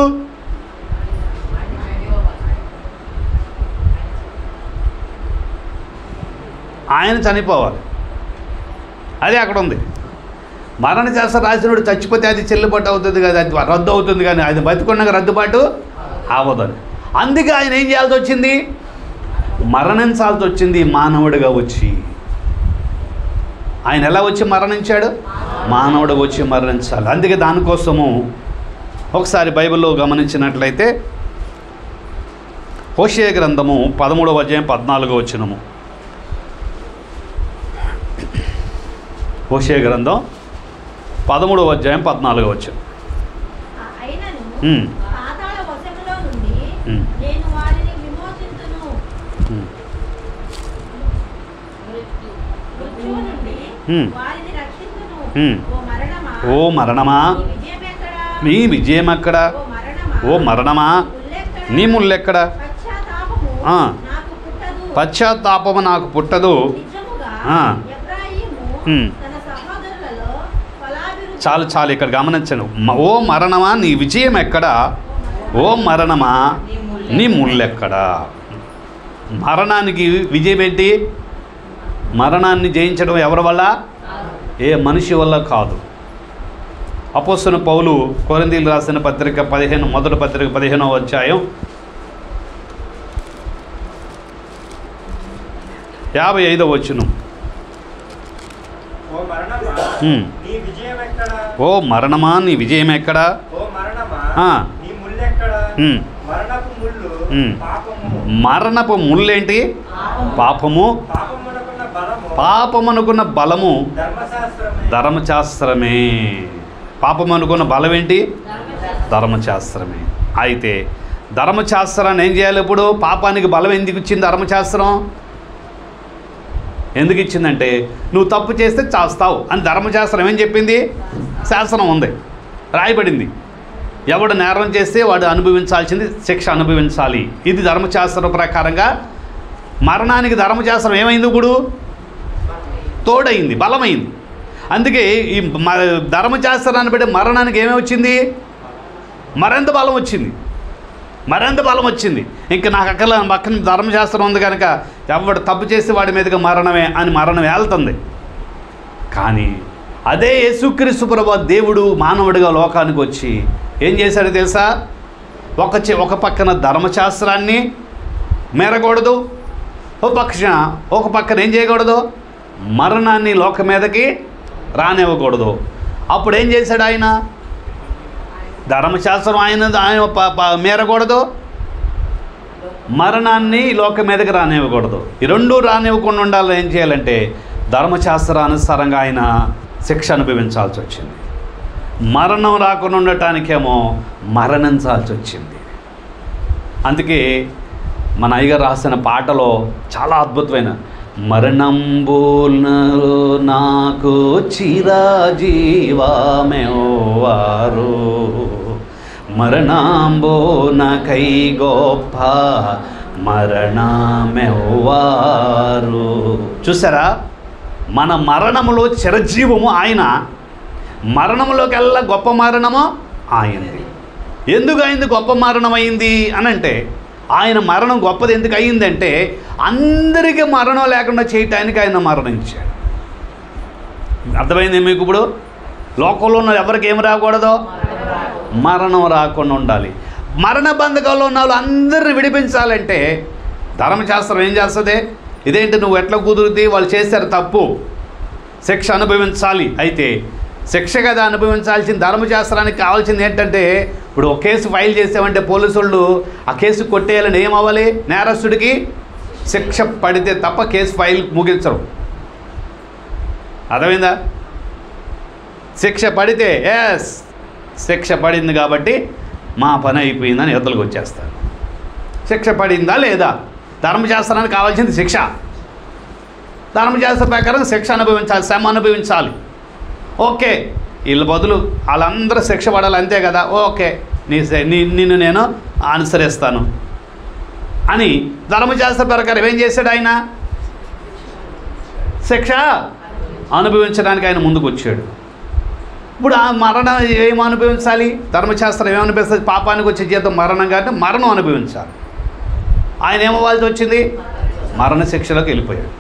ఆయన చనిపోవాలి. అదే అక్కడ ఉంది. మరణశాస్త్రం రాసినోడు చచ్చిపోతే అది చెల్లుబాటు అవుతుంది కదా, అది రద్దు అవుతుంది, కానీ అది బతికున్నాక రద్దుబాటు అవ్వదని. అందుకే ఆయన ఏం చేయాల్సి వచ్చింది? మరణించాల్సి వచ్చింది మానవుడిగా వచ్చి. ఆయన ఎలా వచ్చి మరణించాడు? మానవుడిగా వచ్చి మరణించాలి. అందుకే దానికోసము ఒకసారి బైబిల్లో గమనించినట్లయితే హోషేయ గ్రంథము 13వ అధ్యాయం 14వ వచనము. హోషేయ గ్రంథం 13వ అధ్యాయం 14వ వచనం. ఓ మరణమా నీ విజయం ఎక్కడ? ఓ మరణమా నీ ముల్లెక్కడ? పశ్చాత్తాపము నాకు పుట్టదు. చాలు చాలు, ఇక్కడ గమనించను. ఓ మరణమా నీ విజయం ఎక్కడా? ఓ మరణమా నీ ముల్లెక్కడా? మరణానికి విజయం ఏంటి? మరణాన్ని జయించడం ఎవరి వల్ల? ఏ మనిషి వల్ల కాదు. అపోస్తలుడైన పౌలు కొరింథీయులకు రాసిన పత్రిక 15 మొదటి పత్రిక 15వ అధ్యాయం 55వ వచనం. ఓ మరణమా నీ విజయం ఎక్కడ? మరణపు ముళ్ళేంటి? పాపము. పాపమనుకున్న బలము ధర్మశాస్త్రమే. పాపమనుకున్న బలం ఏంటి? ధర్మశాస్త్రమే. అయితే ధర్మశాస్త్రాన్ని ఏం చేయాలి? ఇప్పుడు పాపానికి బలం ఎందుకు ఇచ్చింది ధర్మశాస్త్రం? ఎందుకు ఇచ్చిందంటే నువ్వు తప్పు చేస్తే చేస్తావు అని ధర్మశాస్త్రం ఏం చెప్పింది? శాసనం ఉంది, రాయబడింది. ఎవడు నేరం చేస్తే వాడు అనుభవించాల్సింది శిక్ష అనుభవించాలి. ఇది ధర్మశాస్త్రం ప్రకారంగా. మరణానికి ధర్మశాస్త్రం ఏమైంది? ఇప్పుడు తోడైంది, బలమైంది. అందుకే ఈ ధర్మశాస్త్రాన్ని బట్టి మరణానికి ఏమేమి వచ్చింది? మరింత బలం వచ్చింది, మరింత బలం వచ్చింది. ఇంకా నాకు అక్కడ పక్కన ధర్మశాస్త్రం ఉంది కనుక ఎవడు తప్పు చేస్తే వాడి మీదగా మరణమే అని మరణం వెళ్తుంది. కానీ అదే యేసుక్రీస్తు ప్రభువు దేవుడు మానవుడిగా లోకానికి వచ్చి ఏం చేశాడో తెలుసా? ఒక పక్కన ధర్మశాస్త్రాన్ని మేరకూడదు, ఒక పక్కన ఏం చేయకూడదు? మరణాన్ని లోకం మీదకి రానివ్వకూడదు. అప్పుడు ఏం చేశాడు ఆయన? ధర్మశాస్త్రం ఆయన మేరకూడదు, మరణాన్ని లోకం మీదకి రానివ్వకూడదు. ఈ రెండూ రానివ్వకుండా ఉండాలని ఏం చేయాలంటే ధర్మశాస్త్రానుసారంగా ఆయన శిక్ష అనుభవించాల్సి వచ్చింది. మరణం రాకుండా ఉండటానికేమో మరణించాల్సి వచ్చింది. అందుకే మన అయ్యగారు రాసిన పాటలో చాలా అద్భుతమైన మరణంబును నాకు చిరజీవమెవ్వారు, మరణంబు నాకై గొప్ప మరణమెవ్వారు. చూసారా? మన మరణములో చిరజీవము ఆయన, మరణంలోకెల్లా గొప్ప మరణము ఆయనది. ఎందుకు అయింది గొప్ప మరణం అయింది అనంటే, ఆయన మరణం గొప్పది ఎందుకు అయిందంటే అందరికీ మరణం లేకుండా చేయటానికి ఆయన మరణించాడు. అర్థమైంది మీకు? ఇప్పుడు లోకంలో ఉన్న ఎవరికి ఏమి రాకూడదు? మరణం రాకుండా ఉండాలి. మరణ బంధకంలో ఉన్న వాళ్ళు అందరిని విడిపించాలంటే ధర్మశాస్త్రం ఏం చేస్తుంది? ఇదేంటి నువ్వు ఎట్లా కుదురుతుంది? వాళ్ళు చేశారు తప్పు, శిక్ష అనుభవించాలి. అయితే శిక్ష కదా అనుభవించాల్సింది. ధర్మశాస్త్రానికి కావాల్సింది ఏంటంటే ఇప్పుడు ఒక కేసు ఫైల్ చేసామంటే పోలీసు వాళ్ళు ఆ కేసు కొట్టేయాలని ఏమవ్వాలి? నేరస్తుడికి శిక్ష పడితే తప్ప కేసు ఫైల్ ముగించరు. అర్థమైందా? శిక్ష పడితే ఎస్ శిక్ష పడింది కాబట్టి మా పని అయిపోయిందని ఎదురుకు వచ్చేస్తారు. శిక్ష పడిందా లేదా? ధర్మశాస్త్రానికి కావాల్సింది శిక్ష. ధర్మశాస్త్ర ప్రకారం శిక్ష అనుభవించాలి, శ్రమ అనుభవించాలి. ఓకే, వీళ్ళ బదులు వాళ్ళందరూ శిక్ష పడాలి, అంతే కదా? ఓకే, నిన్ను నేను అనుసరిస్తాను అని ధర్మశాస్త్ర ప్రకారం ఏం చేశాడు ఆయన? శిక్ష అనుభవించడానికి ఆయన ముందుకు వచ్చాడు. ఇప్పుడు ఆ మరణం ఏం అనుభవించాలి? ధర్మశాస్త్రం ఏమనిపిస్తుంది? పాపానికి వచ్చే జీతం మరణం కాబట్టి మరణం అనుభవించాలి. ఆయన ఏమవ్వాల్సి వచ్చింది? మరణ శిక్షలోకి వెళ్ళిపోయాడు.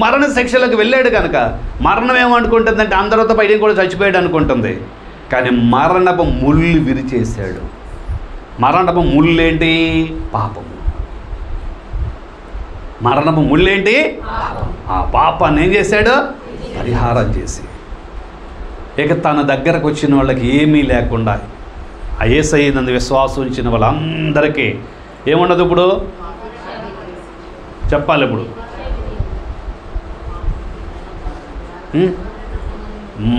మరణ శిక్షలోకి వెళ్ళాడు కనుక మరణం ఏమనుకుంటుందంటే అందరితో బయట కూడా చచ్చిపోయాడు అనుకుంటుంది. కానీ మరణపు ముళ్ళు విరిచేశాడు. మరణపు ముళ్ళేంటి? పాపము. మరణపు ముళ్ళేంటి? ఆ పాపాన్ని ఏం చేశాడు? పరిహారం చేసి ఇక తన దగ్గరకు వచ్చిన వాళ్ళకి ఏమీ లేకుండా ఆ యేసయ్య నందు విశ్వాసం ఉంచిన వాళ్ళందరికీ ఏముండదు ఇప్పుడు? చెప్పాలి ఇప్పుడు.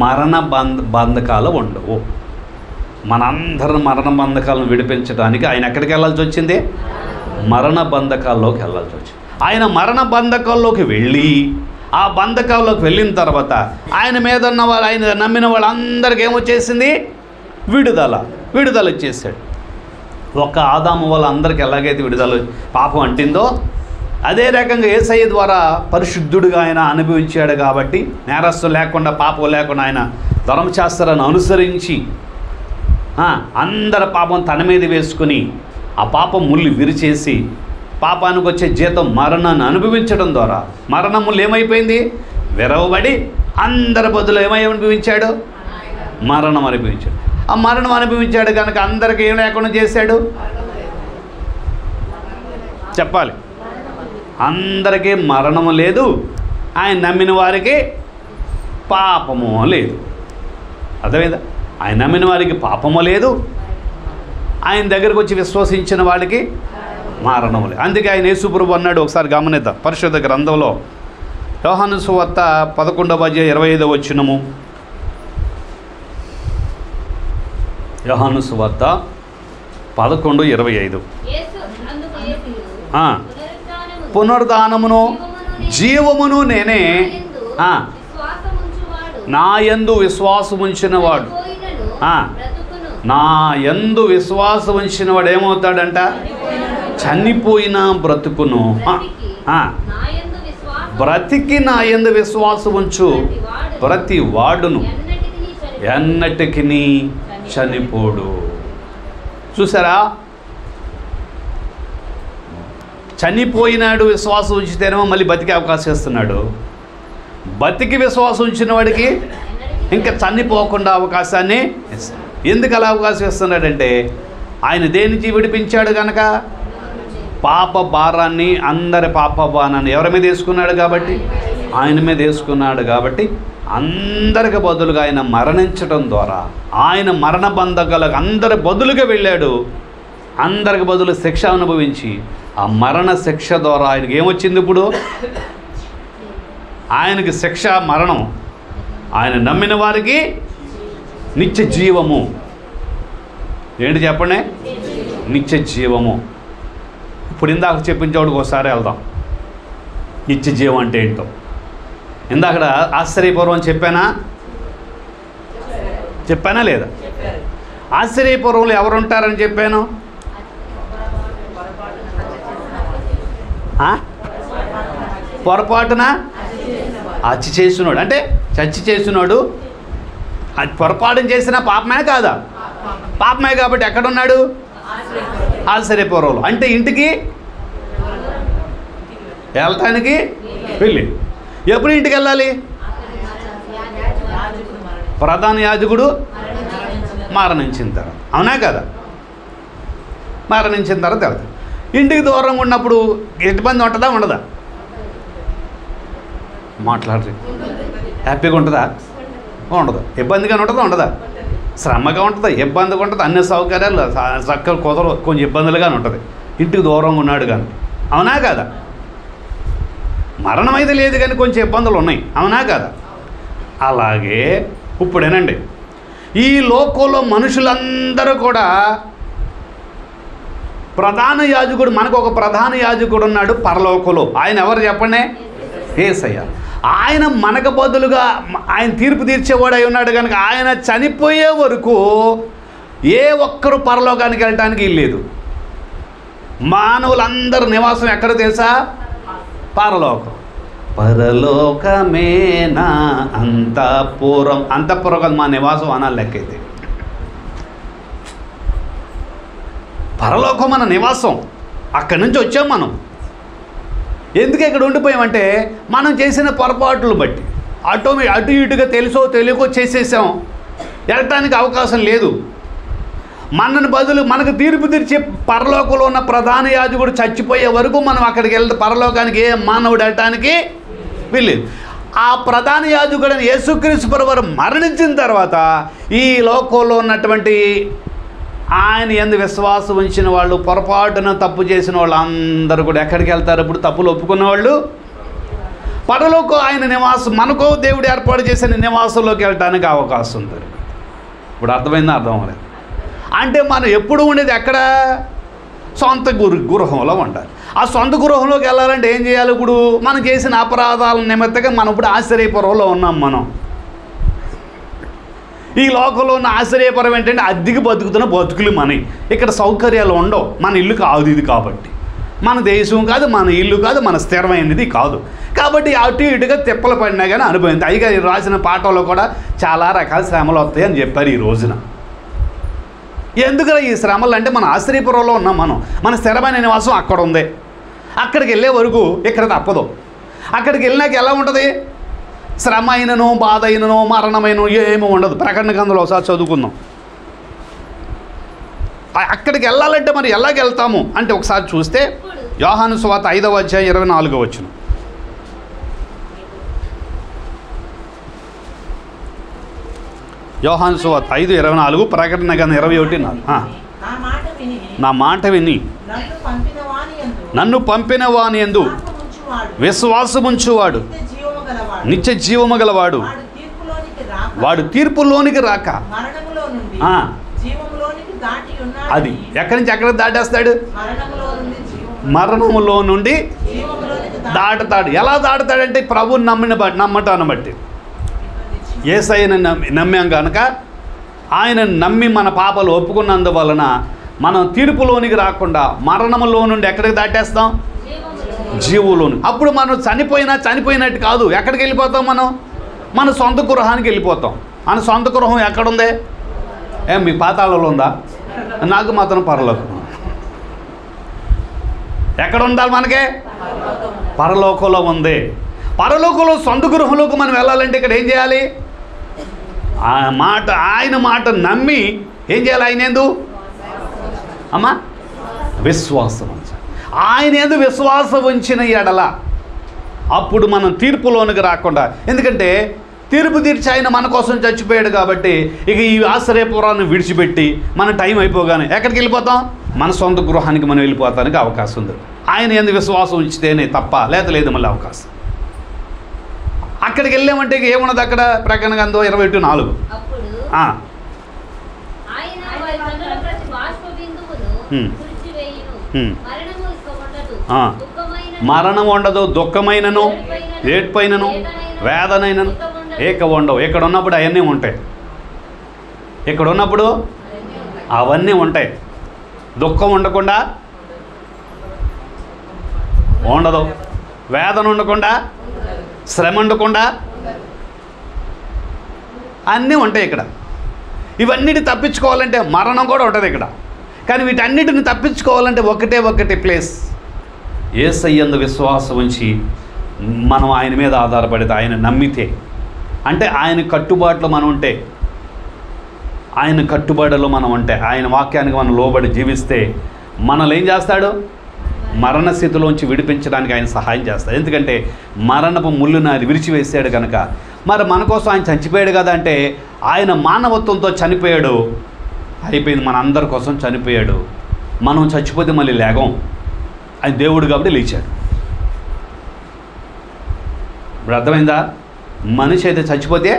మరణ బంధకాలు ఉండవు. మనందరం మరణ బంధకాలను విడిపించడానికి ఆయన ఎక్కడికి వెళ్ళాల్సి వచ్చింది? మరణ బంధకాల్లోకి వెళ్ళాల్సి వచ్చింది. ఆయన మరణ బంధకాల్లోకి వెళ్ళి ఆ బంధకాల్లోకి వెళ్ళిన తర్వాత ఆయన మీద ఉన్న వాళ్ళు, ఆయన నమ్మిన వాళ్ళందరికీ ఏమొచ్చేసింది? విడుదల ఇచ్చేసాడు. ఒక ఆదాము వాళ్ళందరికీ ఎలాగైతే విడుదల పాపం అంటిందో అదే రకంగా యేసయ్య ద్వారా పరిశుద్ధుడిగా ఆయన అనుభవించాడు. కాబట్టి నేరస్తులు లేకుండా, పాపం లేకుండా ఆయన ధర్మశాస్త్రాన్ని అనుసరించి అందరి పాపం తన మీద వేసుకుని ఆ పాపం ముళ్ళు విరిచేసి పాపానికి వచ్చే జీతం మరణాన్ని అనుభవించడం ద్వారా మరణ ముళ్ళు ఏమైపోయింది? విరవబడి అందరి బదులు ఏమై అనుభవించాడు? మరణం అనుభవించాడు. ఆ మరణం అనుభవించాడు కనుక అందరికీ ఏం లేకుండా చేశాడు? చెప్పాలి. అందరికీ మరణము లేదు, ఆయన నమ్మిన వారికి పాపము లేదు. అర్థమైందా? ఆయన నమ్మిన వారికి పాపము లేదు, ఆయన దగ్గరకు వచ్చి విశ్వసించిన వాళ్ళకి మరణము లేదు. అందుకే ఆయన యేసుప్రభు అన్నాడు, ఒకసారి గమనిద్దాం. పరిశుద్ధ గ్రంథంలో యోహాను సువార్త 11:25 యోహాను సువార్త 11:25 పునరుద్ధానమును జీవమును నేనే, నా యందు విశ్వాసముంచినవాడు, నా యందు విశ్వాసం ఉంచినవాడు ఏమవుతాడంట? చనిపోయినా బ్రతుకును. బ్రతికి నా యందు విశ్వాసం ఉంచు ప్రతి వాడును ఎన్నటికి చనిపోడు. చూసారా? చనిపోయినాడు విశ్వాసం ఉంచితేనేమో మళ్ళీ బతికే అవకాశం ఇస్తున్నాడు. బతికి విశ్వాసం ఉంచిన వాడికి ఇంకా చనిపోకుండా అవకాశాన్ని ఇస్తాడు. ఎందుకు అలా అవకాశం ఇస్తున్నాడంటే ఆయన దేనికి విడిపించాడు కనుక పాప భారాన్ని, అందరి పాప భారాన్ని ఎవరి మీద వేసుకున్నాడు కాబట్టి, ఆయన మీద వేసుకున్నాడు కాబట్టి అందరికి బదులుగా ఆయన మరణించడం ద్వారా ఆయన మరణ బంధకాలకు అందరి బదులుగా వెళ్ళాడు. అందరికి బదులు శిక్ష అనుభవించి ఆ మరణ శిక్ష ద్వారా ఆయనకి ఏమొచ్చింది? ఇప్పుడు ఆయనకి శిక్ష మరణం, ఆయన నమ్మిన వారికి నిత్య జీవము. ఏంటి చెప్పండి? నిత్య జీవము. ఇప్పుడు ఇందాక చెప్పించేవాడికి ఒకసారి వెళ్దాం. నిత్య జీవం అంటే ఏంటో ఇందాక ఆశ్చర్యపూర్వం చెప్పానా లేదా? ఆశ్చర్యపూర్వంలో ఎవరుంటారని చెప్పాను? పొరపాటున హత్య చేసినోడు, అంటే చచ్చి చేసినోడు. అది పొరపాటున చేసిన పాపమే కాదా? పాపమే. కాబట్టి ఎక్కడున్నాడు? ఆశ్చర్యపూర్వంలో. అంటే ఇంటికి వెళ్ళటానికి వెళ్ళి ఎప్పుడు ఇంటికి వెళ్ళాలి? ప్రధాన యాజకుడు మరణించిన తర్వాత. అవునా కదా? మరణించిన తర్వాత వెళ్తాడు. ఇంటికి దూరంగా ఉన్నప్పుడు ఇబ్బంది ఉంటుందా ఉండదా? మాట్లాడరు. హ్యాపీగా ఉంటుందా? ఉండదు. ఇబ్బందిగా ఉంటుందా ఉండదా? శ్రమగా ఉంటుందా? ఇబ్బందిగా ఉంటుంది. అన్ని సౌకర్యాలు చక్కగా కుదరవు, కొంచెం ఇబ్బందులుగానే ఉంటుంది ఇంటికి దూరంగా ఉన్నాడు కానీ. అవునా కదా? మరణం అయితే లేదు కానీ కొంచెం ఇబ్బందులు ఉన్నాయి. అవునా కదా? అలాగే ఇప్పుడేనండి, ఈ లోకంలో మనుషులందరూ కూడా ప్రధాన యాజకుడు, మనకు ఒక ప్రధాన యాజకుడు ఉన్నాడు పరలోకంలో. ఆయన ఎవరు చెప్పండి? యేసయ్య. ఆయన మనకు బదులుగా ఆయన తీర్పు తీర్చేవాడు అయి ఉన్నాడు కనుక ఆయన చనిపోయే వరకు ఏ ఒక్కరు పరలోకానికి వెళ్ళటానికి లేదు. మానవులందరూ నివాసం ఎక్కడ తెలుసా? పరలోకం. పరలోకమేనా అంతఃపురం. అంతఃపురం మా నివాసం అనాలి లెక్కైతే. పరలోకం మన నివాసం. అక్కడి నుంచి వచ్చాం మనం. ఎందుకు ఇక్కడ ఉండిపోయామంటే మనం చేసిన పొరపాట్లు బట్టి అటు ఇటుగా తెలుసో తెలియకో చేసేసాం, వెళ్ళటానికి అవకాశం లేదు. మనని బదులు మనకు తీర్పు తీర్చే పరలోకంలో ఉన్న ప్రధాన యాజకుడు చచ్చిపోయే వరకు మనం అక్కడికి పరలోకానికి ఏ మానవుడు వెళ్ళటానికి వెళ్ళేది. ఆ ప్రధాన యాజకుడైన యేసుక్రీస్తు ప్రభువారు మరణించిన తర్వాత ఈ లోకంలో ఉన్నటువంటి ఆయన యందు విశ్వాసం ఉంచిన వాళ్ళు, పొరపాటున తప్పు చేసిన వాళ్ళు అందరూ కూడా ఎక్కడికి వెళ్తారు? ఇప్పుడు తప్పులు ఒప్పుకున్న వాళ్ళు పరలోకం ఆయన నివాసం, మనకో దేవుడు ఏర్పాటు చేసిన నివాసంలోకి వెళ్ళటానికి అవకాశం ఉంది. ఇప్పుడు అర్థమైందా? అర్థం అవ్వలేదు. అంటే మనం ఎప్పుడు ఉండేది ఎక్కడ? సొంత గృహంలో ఉండాలి. ఆ సొంత గృహంలోకి వెళ్ళాలంటే ఏం చేయాలి? ఇప్పుడు మనం చేసిన అపరాధాల నిమిత్తంగా మనం ఇప్పుడు ఆశ్చర్యపురంలో ఉన్నాం. మనం ఈ లోకంలో ఉన్న ఆశ్చర్యపురం ఏంటంటే అద్దెకి బతుకుతున్న బతుకులు మనవి. ఇక్కడ సౌకర్యాలు ఉండవు. మన ఇల్లు కాదు ఇది, కాబట్టి మన దేశం కాదు, మన ఇల్లు కాదు, మన స్థిరమైనది కాదు. కాబట్టి అటు ఇటుగా తిప్పలు పడినా కానీ అనుభవింది. అయిగా రాసిన పాఠంలో కూడా చాలా రకాల శ్రమలు వస్తాయి అని చెప్పారు ఈ రోజున. ఎందుకు ఈ శ్రమలు అంటే మన ఆశ్చర్యపురంలో ఉన్నాం. మన స్థిరమైన నివాసం అక్కడ ఉంది. అక్కడికి వెళ్ళే వరకు ఇక్కడ తప్పదు. అక్కడికి వెళ్ళినాక ఎలా ఉంటుంది? శ్రమ అయినను, బాధ అయినను, మరణమైనను ఏమీ ఉండదు. ప్రకటన గ్రంథంలో ఒకసారి చదువుకుందాం. అక్కడికి వెళ్ళాలంటే మరి ఎలాగెళ్తాము అంటే ఒకసారి చూస్తే యోహాను సువార్త 5వ అధ్యాయం 24వ వచనం. యోహాను సువార్త 5:24, ప్రకటన గ్రంథం 21:4. నా మాట విని నన్ను పంపిన వాని యందు విశ్వాసముంచువాడు నిత్య జీవము గలవాడు, వాడు తీర్పులోనికి రాక. అది ఎక్కడి నుంచి ఎక్కడ దాటేస్తాడు? మరణములో నుండి దాటుతాడు. ఎలా దాటుతాడంటే ప్రభువుని నమ్మటాన్ని బట్టి. యేసయ్యను నమ్మాం కనుక ఆయన నమ్మి మన పాపాలు ఒప్పుకున్నందువలన మనం తీర్పులోనికి రాకుండా మరణములో నుండి ఎక్కడికి దాటేస్తాం? జీవులోని. అప్పుడు మనం చనిపోయినట్టు కాదు. ఎక్కడికి వెళ్ళిపోతాం? మన సొంత గృహానికి వెళ్ళిపోతాం. మన సొంత గృహం ఎక్కడుంది? మీ పాతాళంలో ఉందా? నాకు మాత్రం పరలోకం. ఎక్కడ ఉండాలి మనకే? పరలోకంలో ఉంది. పరలోకంలో సొంత గృహంలోకి మనం వెళ్ళాలంటే ఇక్కడ ఏం చేయాలి? ఆయన మాట నమ్మి ఏం చేయాలి? ఆయన ఏందు అమ్మా విశ్వాసం ఉంచాలి. ఆయన ఏందు విశ్వాసం ఉంచిన ఎడల అప్పుడు మనం తీర్పులోనికి రాకుండా, ఎందుకంటే తీర్పు తీర్చి ఆయన మన కోసం చచ్చిపోయాడు కాబట్టి ఇక ఈ ఆశ్రయపురాన్ని విడిచిపెట్టి మన టైం అయిపోగానే ఎక్కడికి వెళ్ళిపోతాం? మన సొంత గృహానికి మనం వెళ్ళిపోతానికి అవకాశం ఉంది. ఆయన యందు విశ్వాసం ఉంచితేనే తప్ప లేదు మళ్ళీ అవకాశం. అక్కడికి వెళ్ళామంటే ఇక ఏమున్నది అక్కడ? ప్రకటన గ్రంథం 21:4. మరణం ఉండదు, దుఃఖమైనను, ఏడ్పైనను, వేదనైనను ఏక ఉండవు. ఇక్కడ ఉన్నప్పుడు అవన్నీ ఉంటాయి. ఇక్కడ ఉన్నప్పుడు అవన్నీ ఉంటాయి. దుఃఖం ఉండకుండా ఉండదు, వేదన ఉండకుండా, శ్రమ ఉండకుండా అన్నీ ఉంటాయి ఇక్కడ. ఇవన్నిటి తప్పించుకోవాలంటే మరణం కూడా ఉంటుంది ఇక్కడ. కానీ వీటన్నిటిని తప్పించుకోవాలంటే ఒకటే ప్లేస్. యేసయ్యందు విశ్వాసం ఉంచి మనం ఆయన మీద ఆధారపడితే, ఆయన నమ్మితే, అంటే ఆయన కట్టుబాటులో మనం ఉంటే, ఆయన కట్టుబాటులో మనం ఉంటే, ఆయన వాక్యానికి మనం లోబడి జీవిస్తే మనల్ని ఏం చేస్తాడు? మరణ స్థితిలోంచి విడిపించడానికి ఆయన సహాయం చేస్తాడు. ఎందుకంటే మరణపు ముళ్ళును ఆయన విరిచివేసాడు కనుక. మరి మన కోసం ఆయన చనిపోయాడు కదా అంటే ఆయన మానవత్వంతో చనిపోయాడు. అయిపోయింది, మన అందరి కోసం చనిపోయాడు. మనం చచ్చిపోతే మళ్ళీ లేగం. ఆయన దేవుడు కాబట్టి లేచాడు. ఇప్పుడు అర్థమైందా? మనిషి అయితే చచ్చిపోతే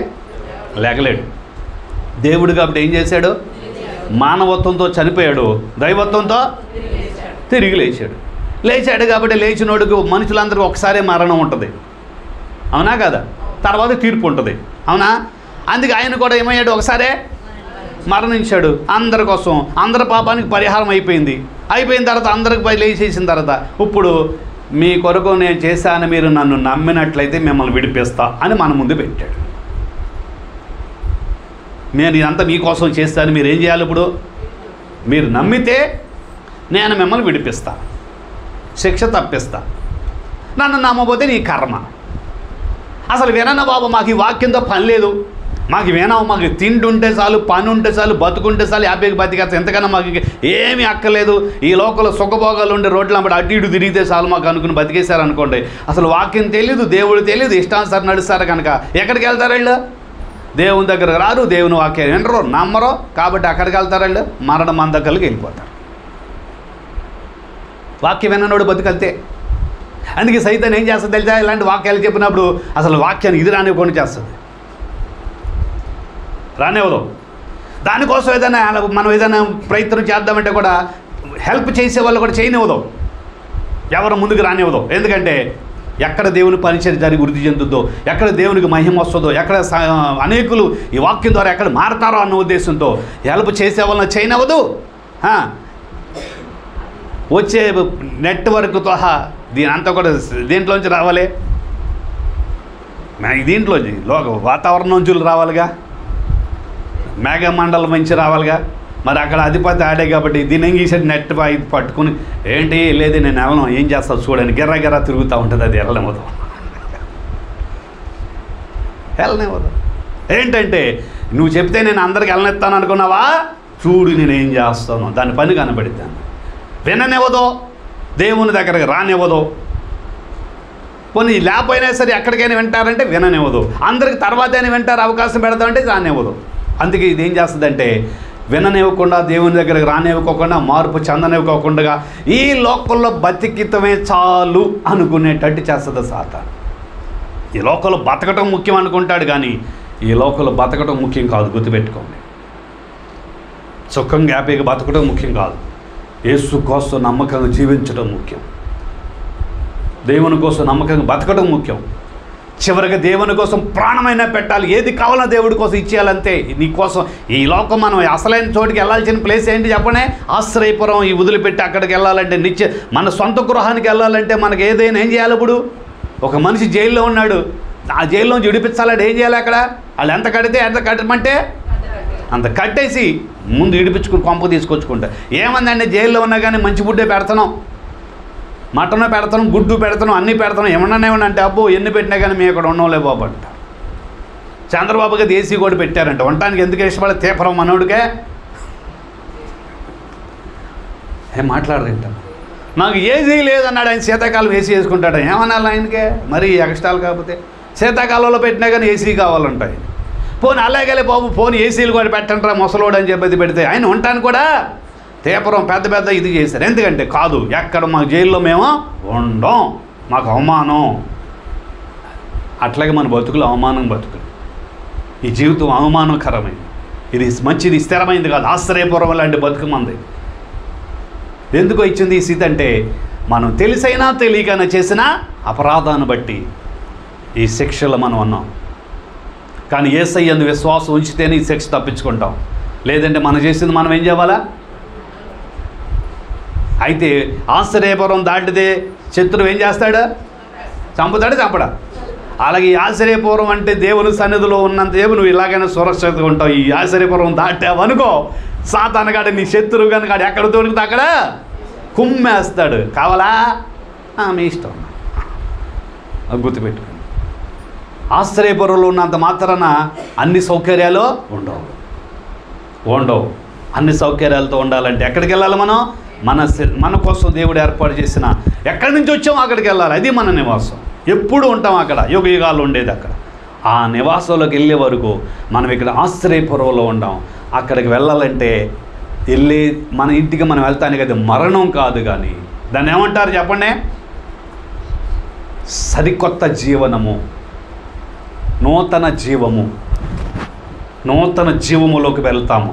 లేగలేడు. దేవుడు కాబట్టి ఏం చేశాడు? మానవత్వంతో చనిపోయాడు, దైవత్వంతో తిరిగి లేచాడు కాబట్టి లేచినోడికి మనుషులందరికీ ఒకసారి మరణం ఉంటుంది. అవునా కదా? తర్వాత తీర్పు ఉంటుంది. అవునా? అందుకే ఆయన కూడా ఏమయ్యాడు? ఒకసారే మరణించాడు అందరి కోసం. అందరి పాపానికి పరిహారం అయిపోయిన తర్వాత అందరికి లేచేసిన తర్వాత ఇప్పుడు మీ కొరకు నేను చేశాను, మీరు నన్ను నమ్మినట్లయితే మిమ్మల్ని విడిపిస్తా అని మన ముందు పెట్టాడు. నేను ఇదంతా మీకోసం చేస్తాను, మీరు ఏం చేయాలి? ఇప్పుడు మీరు నమ్మితే నేను మిమ్మల్ని విడిపిస్తా, శిక్ష తప్పిస్తా. నన్ను నమ్మబోతే నీ కర్మ. అసలు వినన్న బాబు, మాకు ఈ వాక్యంతో పని లేదు, మాకు వినవు, మాకు తిండి ఉంటే చాలు, పని ఉంటే చాలు, బతుకుంటే చాలు, హ్యాపీగా బతికేస్తాం, ఎంతకన్నా మాకు ఏమీ అక్కర్లేదు, ఈ లోకల్ సుఖభోగాలు ఉండే రోడ్లు అప్పుడు అటు ఇటు తిరిగితే చాలు మాకు అనుకుని బతికేశారు అనుకోండి. అసలు వాక్యం తెలీదు, దేవుడు తెలీదు, ఇష్టానుసారి నడుస్తారు కనుక ఎక్కడికి వెళ్తారు వీళ్ళు? దేవుని దగ్గరకు రారు, దేవుని వాక్యం వినరు, నమ్మరు. కాబట్టి అక్కడికి వెళ్తారు వీళ్ళు, మరణ మందకల్కి వెళ్ళిపోతారు. వాక్యం విననోడు బతుకంతే. అందుకే సైతాన్ ఏం చేస్తుంది తెలుసా? ఇలాంటి వాక్యాలు చెప్పినప్పుడు అసలు వాక్యాన్ని ఇది రానివ్వకుండా చేస్తుంది, రానివ్వదు. దానికోసం ఏదైనా మనం ఏదైనా ప్రయత్నం చేద్దామంటే కూడా హెల్ప్ చేసే వాళ్ళు కూడా చేయనివ్వదు, ఎవరు ముందుకు రానివ్వదు. ఎందుకంటే ఎక్కడ దేవుని పరిచయం జరిగి వృద్ధి చెందుద్దో, ఎక్కడ దేవునికి మహిమ వస్తుందో, ఎక్కడ అనేకులు ఈ వాక్యం ద్వారా ఎక్కడ మారతారో అన్న ఉద్దేశంతో హెల్ప్ చేసే వాళ్ళని చేయనివ్వదు. వచ్చే నెట్వర్క్తో దీని అంతా కూడా దీంట్లోంచి రావాలి, దీంట్లోంచి వాతావరణం నుంచి రావాలిగా, మేఘమండలం నుంచి రావాలిగా. మరి అక్కడ అధిపతి ఆడే కాబట్టి దీన్ని ఏం చేసాడు, నెట్ పట్టుకుని ఏంటి లేదు నేను వెళ్ళను, ఏం చేస్తావు చూడండి, గిర్ర తిరుగుతూ ఉంటుంది, అది వెళ్ళనివ్వదు. ఏంటంటే నువ్వు చెప్తే నేను అందరికి వెళ్ళనిస్తాను అనుకున్నావా, చూడు నేను ఏం చేస్తాను, దాని పని కనబడిద్దాను. విననివ్వదు, దేవుని దగ్గరకు రానివ్వదు. కొన్ని లేకపోయినా సరే ఎక్కడికైనా వింటారంటే విననివ్వదు, అందరికి తర్వాతైనా వింటారు అవకాశం పెడతామంటే రానివ్వదు. అందుకే ఇది ఏం చేస్తుందంటే విననివ్వకుండా, దేవుని దగ్గరకు రానివ్వకుండా, మార్పు చెందనివ్వకుండా ఈ లోకంలో బతికితమే చాలు అనుకునేటట్టు చేస్తుంది సాతాను. ఈ లోకంలో బతకటం ముఖ్యం అనుకుంటాడు, కానీ ఈ లోకంలో బతకటం ముఖ్యం కాదు, గుర్తుపెట్టుకోండి. సుఖంగా హ్యాపీగా బతకటం ముఖ్యం కాదు, యేసు కోసం నమ్మకంగా జీవించడం ముఖ్యం, దేవుని కోసం నమ్మకంగా బతకడం ముఖ్యం. చివరిగా దేవుని కోసం ప్రాణమైనా పెట్టాలి, ఏది కావాలో దేవుడి కోసం ఇచ్చేయాలంతే. నీ కోసం ఈ లోకం మనం అసలైన చోటికి వెళ్ళాల్సిన ప్లేస్ ఏంటి చెప్పనే? ఆశ్రయపురం. ఈ వదిలిపెట్టి అక్కడికి వెళ్ళాలంటే మన సొంత గృహానికి వెళ్ళాలంటే మనకి ఏదైనా ఏం చేయాలి? ఇప్పుడు ఒక మనిషి జైల్లో ఉన్నాడు, ఆ జైల్లోంచి విడిపించాలంటే ఏం చేయాలి? అక్కడ వాళ్ళు ఎంత కడితే ఎంత కట్టమంటే అంత కట్టేసి ముందు విడిపించుకుని కొంప తీసుకొచ్చుకుంటారు. ఏమందండి, జైల్లో ఉన్నా కానీ మంచి ఫుడ్డే పెడతాను, మటన్ పెడతాను, గుడ్డు పెడతాను, అన్నీ పెడతాను, ఏమన్నా అంటే అబ్బో ఎన్ని పెట్టినా కానీ మేము ఇక్కడ ఉండవులే బాబు అంట. చంద్రబాబుకి ఏసీ కూడా పెట్టారంట, ఉండటానికి ఎందుకు ఇష్టపడే తీపరం మనోడికే. ఏం మాట్లాడరేంట, నాకు ఏసీ లేదన్నాడు ఆయన, శీతాకాలం ఏసీ వేసుకుంటాడు, ఏమన్నాలి ఆయనకే మరి ఎక్స్ట్రాలు. కాకపోతే శీతాకాలంలో పెట్టినా కానీ ఏసీ కావాలంటాయి. పోనీ అలాగే బాబు, పోనీ ఏసీలు కూడా పెట్టండి రా ముసలోడు అని చెప్పి పెడితే ఆయన ఉండటానికి కూడా తీపరం పెద్ద ఇది చేశారు. ఎందుకంటే కాదు, ఎక్కడ మాకు జైల్లో మేము ఉండం, మాకు అవమానం. అట్లాగే మన బతుకులు అవమానం బతుకులు, ఈ జీవితం అవమానకరమైంది, ఇది మంచిది స్థిరమైంది కాదు, ఆశ్రయపురం లాంటి బతుకు మంది. ఎందుకు ఇచ్చింది ఈ స్థితి అంటే మనం తెలిసైనా తెలియకైనా చేసిన అపరాధాన్ని బట్టి ఈ శిక్షలు మనం ఉన్నాం. కానీ యేసయ్యందు విశ్వాసం ఉంచితేనే ఈ శిక్ష తప్పించుకుంటాం, లేదంటే మనం చేసింది మనం ఏం చేయాలా? అయితే ఆశ్రయపురం దాటితే శత్రువు ఏం చేస్తాడు? చంపుతాడు, చంపడా. అలాగే ఈ ఆశ్రయపురం అంటే దేవుని సన్నిధిలో ఉన్నంతసేపు నువ్వు ఇలాగైనా సురక్షితంగా ఉంటావు. ఈ ఆశ్రయపురం దాటావనుకో, సాతానుగాడు నీ శత్రువు కనుక ఎక్కడ దొరికితే అక్కడ కుమ్మేస్తాడు. కావాలా? మీ ఇష్టం, గుర్తుపెట్టుకోండి. ఆశ్రయపురంలో ఉన్నంత మాత్రాన అన్ని సౌకర్యాలు ఉండవు. అన్ని సౌకర్యాలతో ఉండాలంటే ఎక్కడికి వెళ్ళాలి? మనం మన కోసం దేవుడు ఏర్పాటు చేసిన, ఎక్కడి నుంచి వచ్చామో అక్కడికి వెళ్ళాలి. అది మన నివాసం, ఎప్పుడు ఉంటాం అక్కడ, యుగ యుగాలు ఉండేది అక్కడ. ఆ నివాసంలోకి వెళ్ళే వరకు మనం ఇక్కడ ఆశ్రయపురంలో ఉంటాం. అక్కడికి వెళ్ళాలంటే మన ఇంటికి మనం వెళ్తానికి అది మరణం కాదు, కానీ దాన్ని ఏమంటారు చెప్పండి? సరికొత్త జీవనము, నూతన జీవములోకి వెళ్తాము,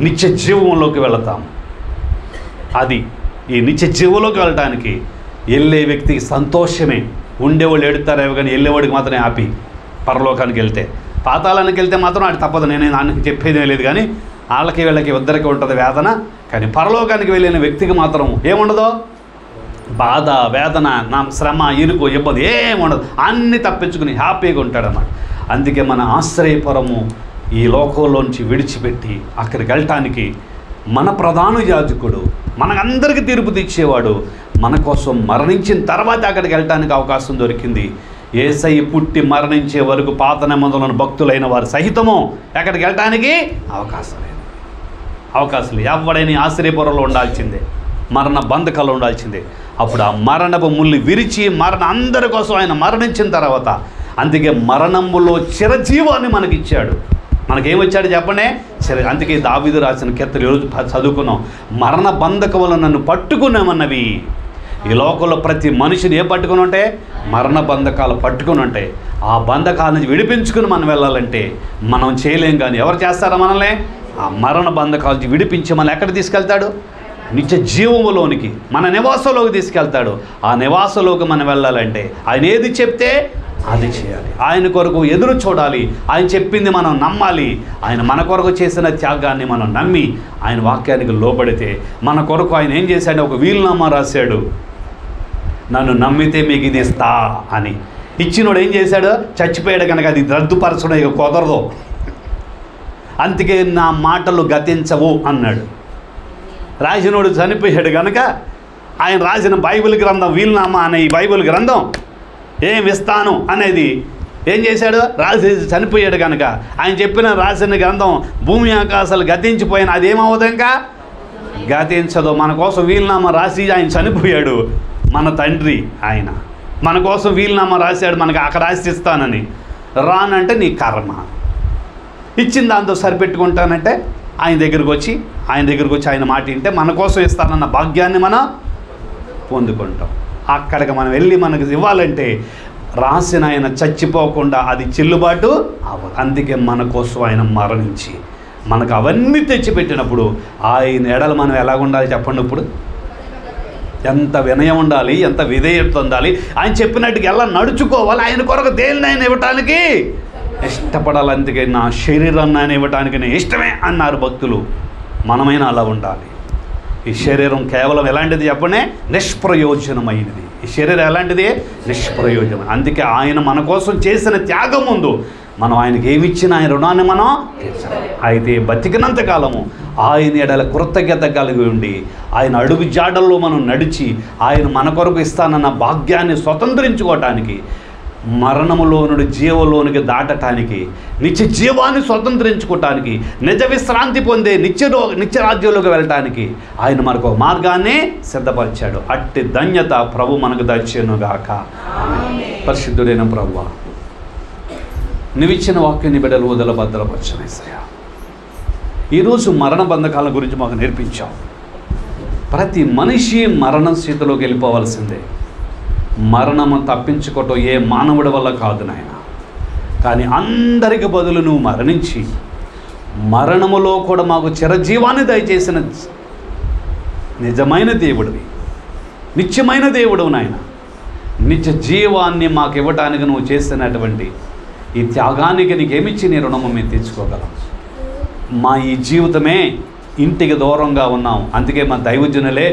నిత్య జీవములోకి వెళతాము. అది ఈ నిత్య జీవంలోకి వెళ్ళటానికి వెళ్ళే వ్యక్తికి సంతోషమే. ఉండేవాళ్ళు ఎడుతారేమో కానీ వెళ్ళేవాడికి మాత్రమే హ్యాపీ. పరలోకానికి వెళ్తే, పాతాళానికి వెళ్తే మాత్రం అది తప్పదు, నేను ఆయనకి చెప్పేదే లేదు. కానీ వాళ్ళకి వీళ్ళకి ఇద్దరికి ఉంటుంది వేదన. కానీ పరలోకానికి వెళ్ళిన వ్యక్తికి మాత్రం ఏముండదు, బాధ, వేదన, నా శ్రమ, ఇరుకు, ఇబ్బంది ఏముండదు, అన్నీ తప్పించుకుని హ్యాపీగా ఉంటాడన్నమాట. అందుకే మన ఆశ్రయపురము ఈ లోకంలోంచి విడిచిపెట్టి అక్కడికి వెళ్ళటానికి మన ప్రధాన యాజకుడు, మనకందరికీ తీర్పు తెచ్చేవాడు, మన కోసం మరణించిన తర్వాత అక్కడికి వెళ్ళటానికి అవకాశం దొరికింది. యేసయ్య పుట్టి మరణించే వరకు పాత నిబంధనలోని భక్తులైన వారు సహితము ఎక్కడికి వెళ్ళటానికి అవకాశం లేదు. ఎవడైనా ఆశ్రయపురంలో ఉండాల్సిందే, మరణ బంధకాలు ఉండాల్సిందే. అప్పుడు ఆ మరణపు ముళ్ళు విరిచి అందరి కోసం ఆయన మరణించిన తర్వాత, అందుకే మరణములో చిరజీవాన్ని మనకిచ్చాడు. మనకేమొచ్చాడు చెప్పండి? అందుకే దావీదు రాసిన కీర్తన ఈరోజు చదువుకున్నాం. మరణ బంధకములు నన్ను పట్టుకున్నామన్నవి. ఈ లోకంలో ప్రతి మనిషిని పట్టుకుని ఉంటే మరణ బంధకాలు పట్టుకుని ఉంటాయి. ఆ బంధకాల నుంచి విడిపించుకుని మనం వెళ్ళాలంటే మనం చేయలేం. కానీ ఎవరు చేస్తారో మనల్ని ఆ మరణ బంధకాల నుంచి విడిపించి మనం ఎక్కడ తీసుకెళ్తాడు? నిత్య జీవములోనికి, మన నివాసంలోకి తీసుకెళ్తాడు. ఆ నివాసంలోకి మనం వెళ్ళాలంటే ఆయన ఏది చెప్తే అది చేయాలి. ఆయన కొరకు ఎదురు చూడాలి. ఆయన చెప్పింది మనం నమ్మాలి. ఆయన మన కొరకు చేసిన త్యాగాన్ని మనం నమ్మి ఆయన వాక్యానికి లోబడితే మన కొరకు ఆయన ఏం చేశాడు? ఒక వీలునామా రాశాడు. నన్ను నమ్మితే మీకు ఇది ఇస్తా అని. ఇచ్చినోడు ఏం చేశాడు? చచ్చిపోయాడు కనుక అది రద్దుపరచడం ఇక కుదరదు. అందుకే నా మాటలు గతించవు అన్నాడు. రాసినోడు చనిపోయాడు కనుక ఆయన రాసిన బైబిల్ గ్రంథం, వీలునామా అనే ఈ బైబిల్ గ్రంథం ఏమి ఇస్తాను అనేది ఏం చేశాడు? రాసి చనిపోయాడు కనుక ఆయన చెప్పిన రాసిన గ్రంథం భూమి ఆకాశాలు గతించిపోయిన అదేమవుతుంది? ఇంకా గతించదు. మన కోసం వీలునామా రాసి ఆయన చనిపోయాడు. మన తండ్రి ఆయన మన కోసం వీలునామా రాశాడు. మనకు అక్కడ రాసిస్తానని. రానంటే నీ కర్మ. ఇచ్చిన దాంతో సరిపెట్టుకుంటానంటే ఆయన దగ్గరికి వచ్చి ఆయన మాట వింటే మన కోసం ఇస్తానన్న భాగ్యాన్ని మనం పొందుకుంటాం. అక్కడికి మనం వెళ్ళి మనకు ఇవ్వాలంటే రాసిన ఆయన చచ్చిపోకుండా అది చెల్లుబాటు అవ్వదు. అందుకే మన కోసం ఆయన మరణించి మనకు అవన్నీ తెచ్చిపెట్టినప్పుడు ఆయన ఎడల మనం ఎలాగుండాలి చెప్పండి? ఇప్పుడు ఎంత వినయం ఉండాలి, ఎంత విధేయత ఉండాలి. ఆయన చెప్పినట్టుగా ఎలా నడుచుకోవాలి. ఆయన కొరకు దేనిని ఆయన ఇవ్వటానికి ఇష్టపడాలి. అందుకే నా శరీరాన్ని ఆయన ఇవ్వటానికి నేను ఇష్టమే అన్నారు భక్తులు. మనమైనా అలా ఉండాలి. ఈ శరీరం కేవలం ఎలాంటిది చెప్పండి? నిష్ప్రయోజనమైనది. ఈ శరీరం ఎలాంటిది? నిష్ప్రయోజనం. అందుకే ఆయన మన కోసం చేసిన త్యాగం ముందు మనం ఆయనకి ఏమి ఇచ్చినా ఆయన రుణాన్ని మనం తీర్చాలి. అయితే బతికినంత కాలము ఆయన ఎడల కృతజ్ఞత కలిగి ఉండి ఆయన అడుగు జాడల్లో మనం నడిచి ఆయన మన కొరకు ఇస్తానన్న భాగ్యాన్ని స్వతంత్రించుకోవటానికి, మరణములో నుండి జీవలోనికి దాటటానికి, నిత్య జీవాన్ని స్వతంత్రించుకోవటానికి, నిజ విశ్రాంతి పొందే నిత్య రాజ్యంలోకి వెళ్ళటానికి ఆయన మనకు మార్గాన్ని సిద్ధపరిచాడు. అట్టి ధన్యత ప్రభు మనకు దయచేయునుగాక. పరిశుద్ధుడైన ప్రభువా, నువ్విచ్చిన వాక్యాన్ని బిడ్డలు వదల భద్రపరచనేసయ్యా. ఈరోజు మరణ బంధకాల గురించి మాకు నేర్పించావు. ప్రతి మనిషి మరణ స్థితిలోకి వెళ్ళిపోవాల్సిందే. మరణము తప్పించుకోవటం ఏ మానవుడి వల్ల కాదు నాయన. కానీ అందరికి బదులు నువ్వు మరణించి మరణములో కూడా మాకు చిరజీవాన్ని దయచేసిన నిజమైన దేవుడివి, నిత్యమైన దేవుడు నాయన. నిత్య జీవాన్ని మాకు ఇవ్వటానికి నువ్వు చేసినటువంటి ఈ త్యాగానికి నీకేమిచ్చి నీ రుణము మేము తీర్చుకోగలం. మా ఈ జీవితమే ఇంటికి దూరంగా ఉన్నాం. అందుకే మా దైవజనులే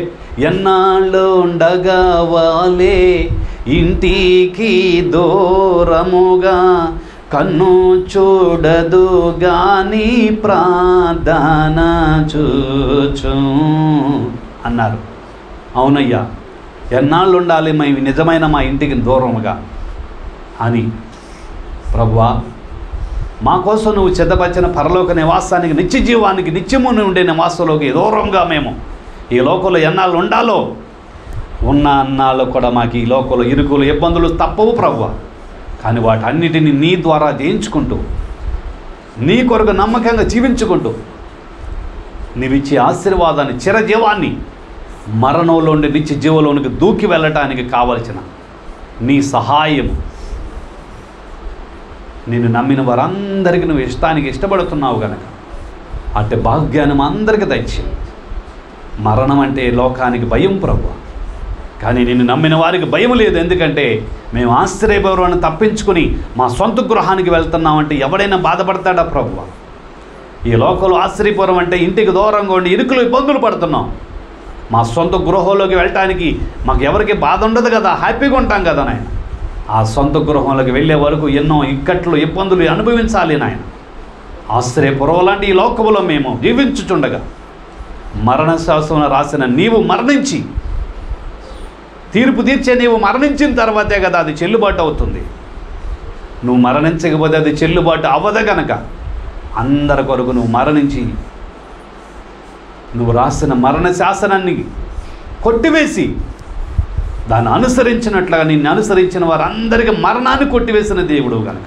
ఎన్నాళ్ళు ఉండగా వాలే ఇంటికి దూరముగా కన్ను చూడదు గాని ప్రార్థన చూచు అన్నారు. అవునయ్యా, ఎన్నాళ్ళు ఉండాలి మేము నిజమైన మా ఇంటికి దూరముగా అని. ప్రభువా, మా కోసం నువ్వు సిద్ధపరిచిన పరలోక నివాసానికి, నిత్య జీవానికి, నిత్యము ఉండే నివాసంలోకి దూరంగా మేము ఈ లోకంలో ఎన్నాళ్ళు ఉండాలో ఉన్న అన్నాళ్ళు కూడా మాకు ఈ లోకంలో ఇరుకులు ఇబ్బందులు తప్పవు ప్రభువా. కానీ వాటన్నిటిని నీ ద్వారా జయించుకుంటూ నీ కొరకు నమ్మకంగా జీవించుకుంటూ నీవిచ్చే ఆశీర్వాదాన్ని, చిరజీవాన్ని, మరణంలో ఉండి నిత్య జీవంలోనికి దూకి వెళ్ళటానికి కావలసిన నీ సహాయము, నిన్ను నమ్మిన వారందరికీ నువ్వు ఇష్టానికి ఇష్టపడుతున్నావు కనుక అట్టి భాగ్యాన్ని మా అందరికీ దయచేయి. మరణం అంటే లోకానికి భయం ప్రభువా, కానీ నిన్ను నమ్మిన వారికి భయం లేదు. ఎందుకంటే మేము ఆశ్రయభవనాన్ని తప్పించుకుని మా సొంత గృహానికి వెళ్తున్నామంటే ఎవడైనా బాధపడతాడా ప్రభువా? ఈ లోకంలో ఆశ్రయపురం అంటే ఇంటికి దూరంగా ఉండి ఇరుకులు ఇబ్బందులు పడుతున్నాం. మా సొంత గృహంలోకి వెళ్ళటానికి మాకు ఎవరికి బాధ ఉండదు కదా, హ్యాపీగా ఉంటాం కదా నాయన. ఆ సొంత గృహంలోకి వెళ్ళే వరకు ఎన్నో ఇక్కట్లు ఇబ్బందులు అనుభవించాలి నాయన. ఆశ్రయపురం లాంటి ఈ లోకంలో మేము జీవించుచుండగా మరణ శాసనం రాసిన నీవు మరణించి తీర్పు తీర్చే నీవు మరణించిన తర్వాతే కదా అది చెల్లుబాటు అవుతుంది. నువ్వు మరణించకపోతే అది చెల్లుబాటు అవ్వదు కనుక అందరి కొరకు నువ్వు మరణించి నువ్వు రాసిన మరణ శాసనాన్ని కొట్టివేసి దాన్ని అనుసరించినట్లుగా నిన్ను అనుసరించిన వారందరికీ మరణాన్ని కొట్టివేసిన దేవుడు కనుక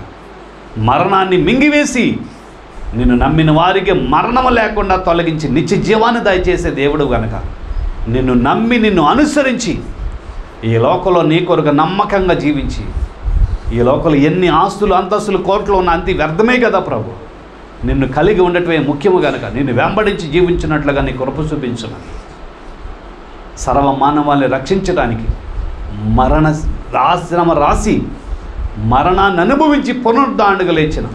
మరణాన్ని మింగివేసి నిన్ను నమ్మిన వారికి మరణము లేకుండా తొలగించి నిత్య జీవాన్ని దయచేసే దేవుడు కనుక నిన్ను నమ్మి నిన్ను అనుసరించి ఈ లోకంలో నీ కొరకు నమ్మకంగా జీవించి ఈ లోకంలో ఎన్ని ఆస్తులు అంతస్తులు కోట్లు ఉన్న అంత వ్యర్థమే కదా ప్రభు. నిన్ను కలిగి ఉండటమే ముఖ్యము కనుక నిన్ను వెంబడించి జీవించినట్లుగా నీ కృప చూపించమని సర్వ మానవాళిని రక్షించడానికి శ్రమ రాసి మరణాన్ని అనుభవించి పునరుద్ధారణకు లేచిన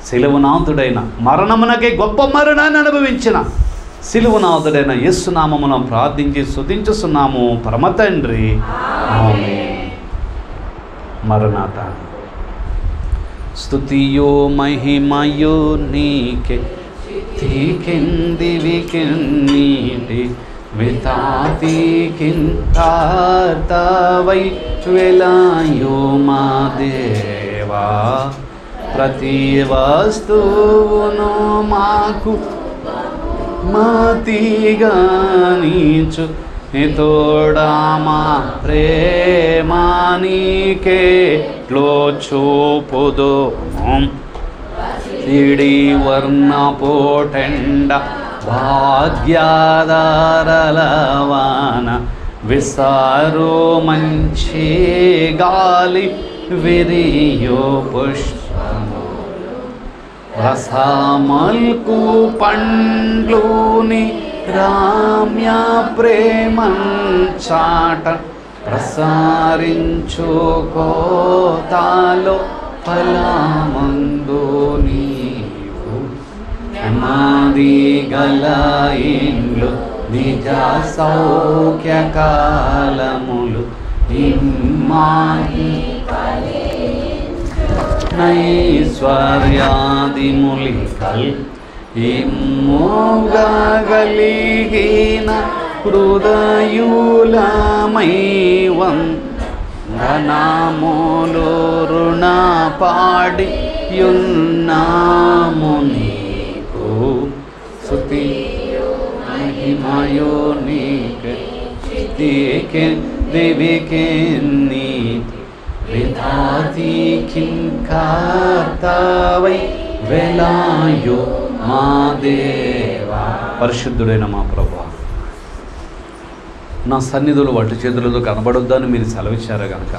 సిలువనాథుడైన మరణమునకే గొప్ప మరణాన్ని అనుభవించిన సిలువనాథుడైన యేసు నామమున ప్రార్థించి స్తుతించుచున్నాము పరమ తండ్రి. ఆమేన్. మరణాత. స్తుతియో మహిమయో నీకే తీకిందివి కిన్నీటి వితాతి కింతార్తవై వెలాయో మా దేవా ప్రతి వస్తువును మాకు మాతిగా నీచు తోడా మా ప్రేమానికేట్లో చూపుదు సిడి వర్ణ పోటెండ భాగ్యాదారలవాన విసారో మంచి గాలి విరియో పుష్పము రసమల్కు పండ్లుని రామ్య ప్రేమంచాట ప్రసారించు కోతాలో ఫలమందు నీవు మాది గల ఇండ్లు నిజ సౌఖ్య కాలములు ఇమ్మాయి నైశ్వర్యాదిములికల్ ఇమ్మోగలిగిన హృదయులమైవం ధనములు రుణ పాడి యున్నాము నీకు స్తుతి మహిమయో నీకే దేవికే నీతి విధాతి కింకార్తవై వెలాయో మా దేవా. పరిశుద్ధుడైన మా ప్రభువా, నా సన్నిధులు వాటి చేతులతో కనబడొద్దని మీరు సెలవిచ్చారు కనుక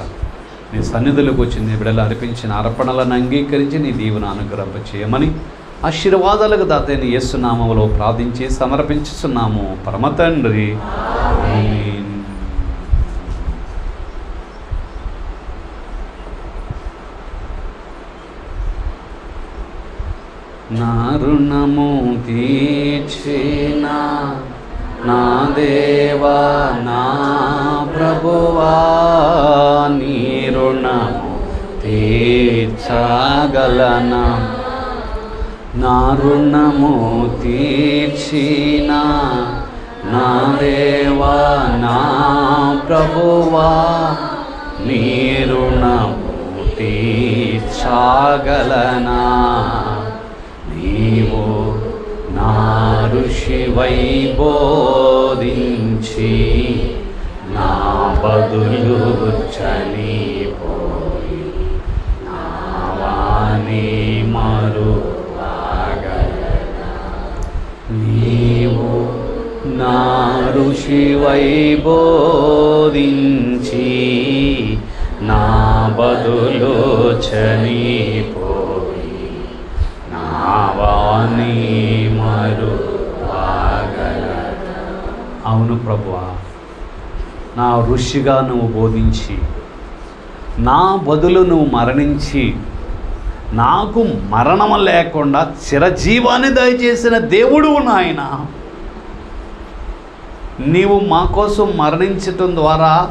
నీ సన్నిధులకు వచ్చింది బిడ్డలు అర్పించిన అర్పణలను అంగీకరించి నీ దీవెన అనుగ్రహం చేయమని ఆశీర్వాదాలకు దాతైన యేసు నామములో ప్రార్థించి సమర్పించుచున్నాము పరమ తండ్రి. ఆమేన్. నా రుణము తీర్చిన నా దేవా నా ప్రభువా నీ రుణము తీర్చగలనా నా రుణము తీర్చిన నా దేవా నా ప్రభువా నీ రుణము తీర్చగలనా నీవు నా ఋషివై బోధించి నా బదులు చనిపోయి నా వాణి మరువగలనా నీవు నా ఋషివై బోధించి నా బదులు చనిపోయి నా వాణి మరువగలనా. అవును ప్రభువా, నా ఋషిగా నువ్వు బోధించి నా బదులు నువ్వు మరణించి నాకు మరణము లేకుండా చిరజీవాన్ని దయచేసిన దేవుడు నాయన. నీవు మా కోసం మరణించటం ద్వారా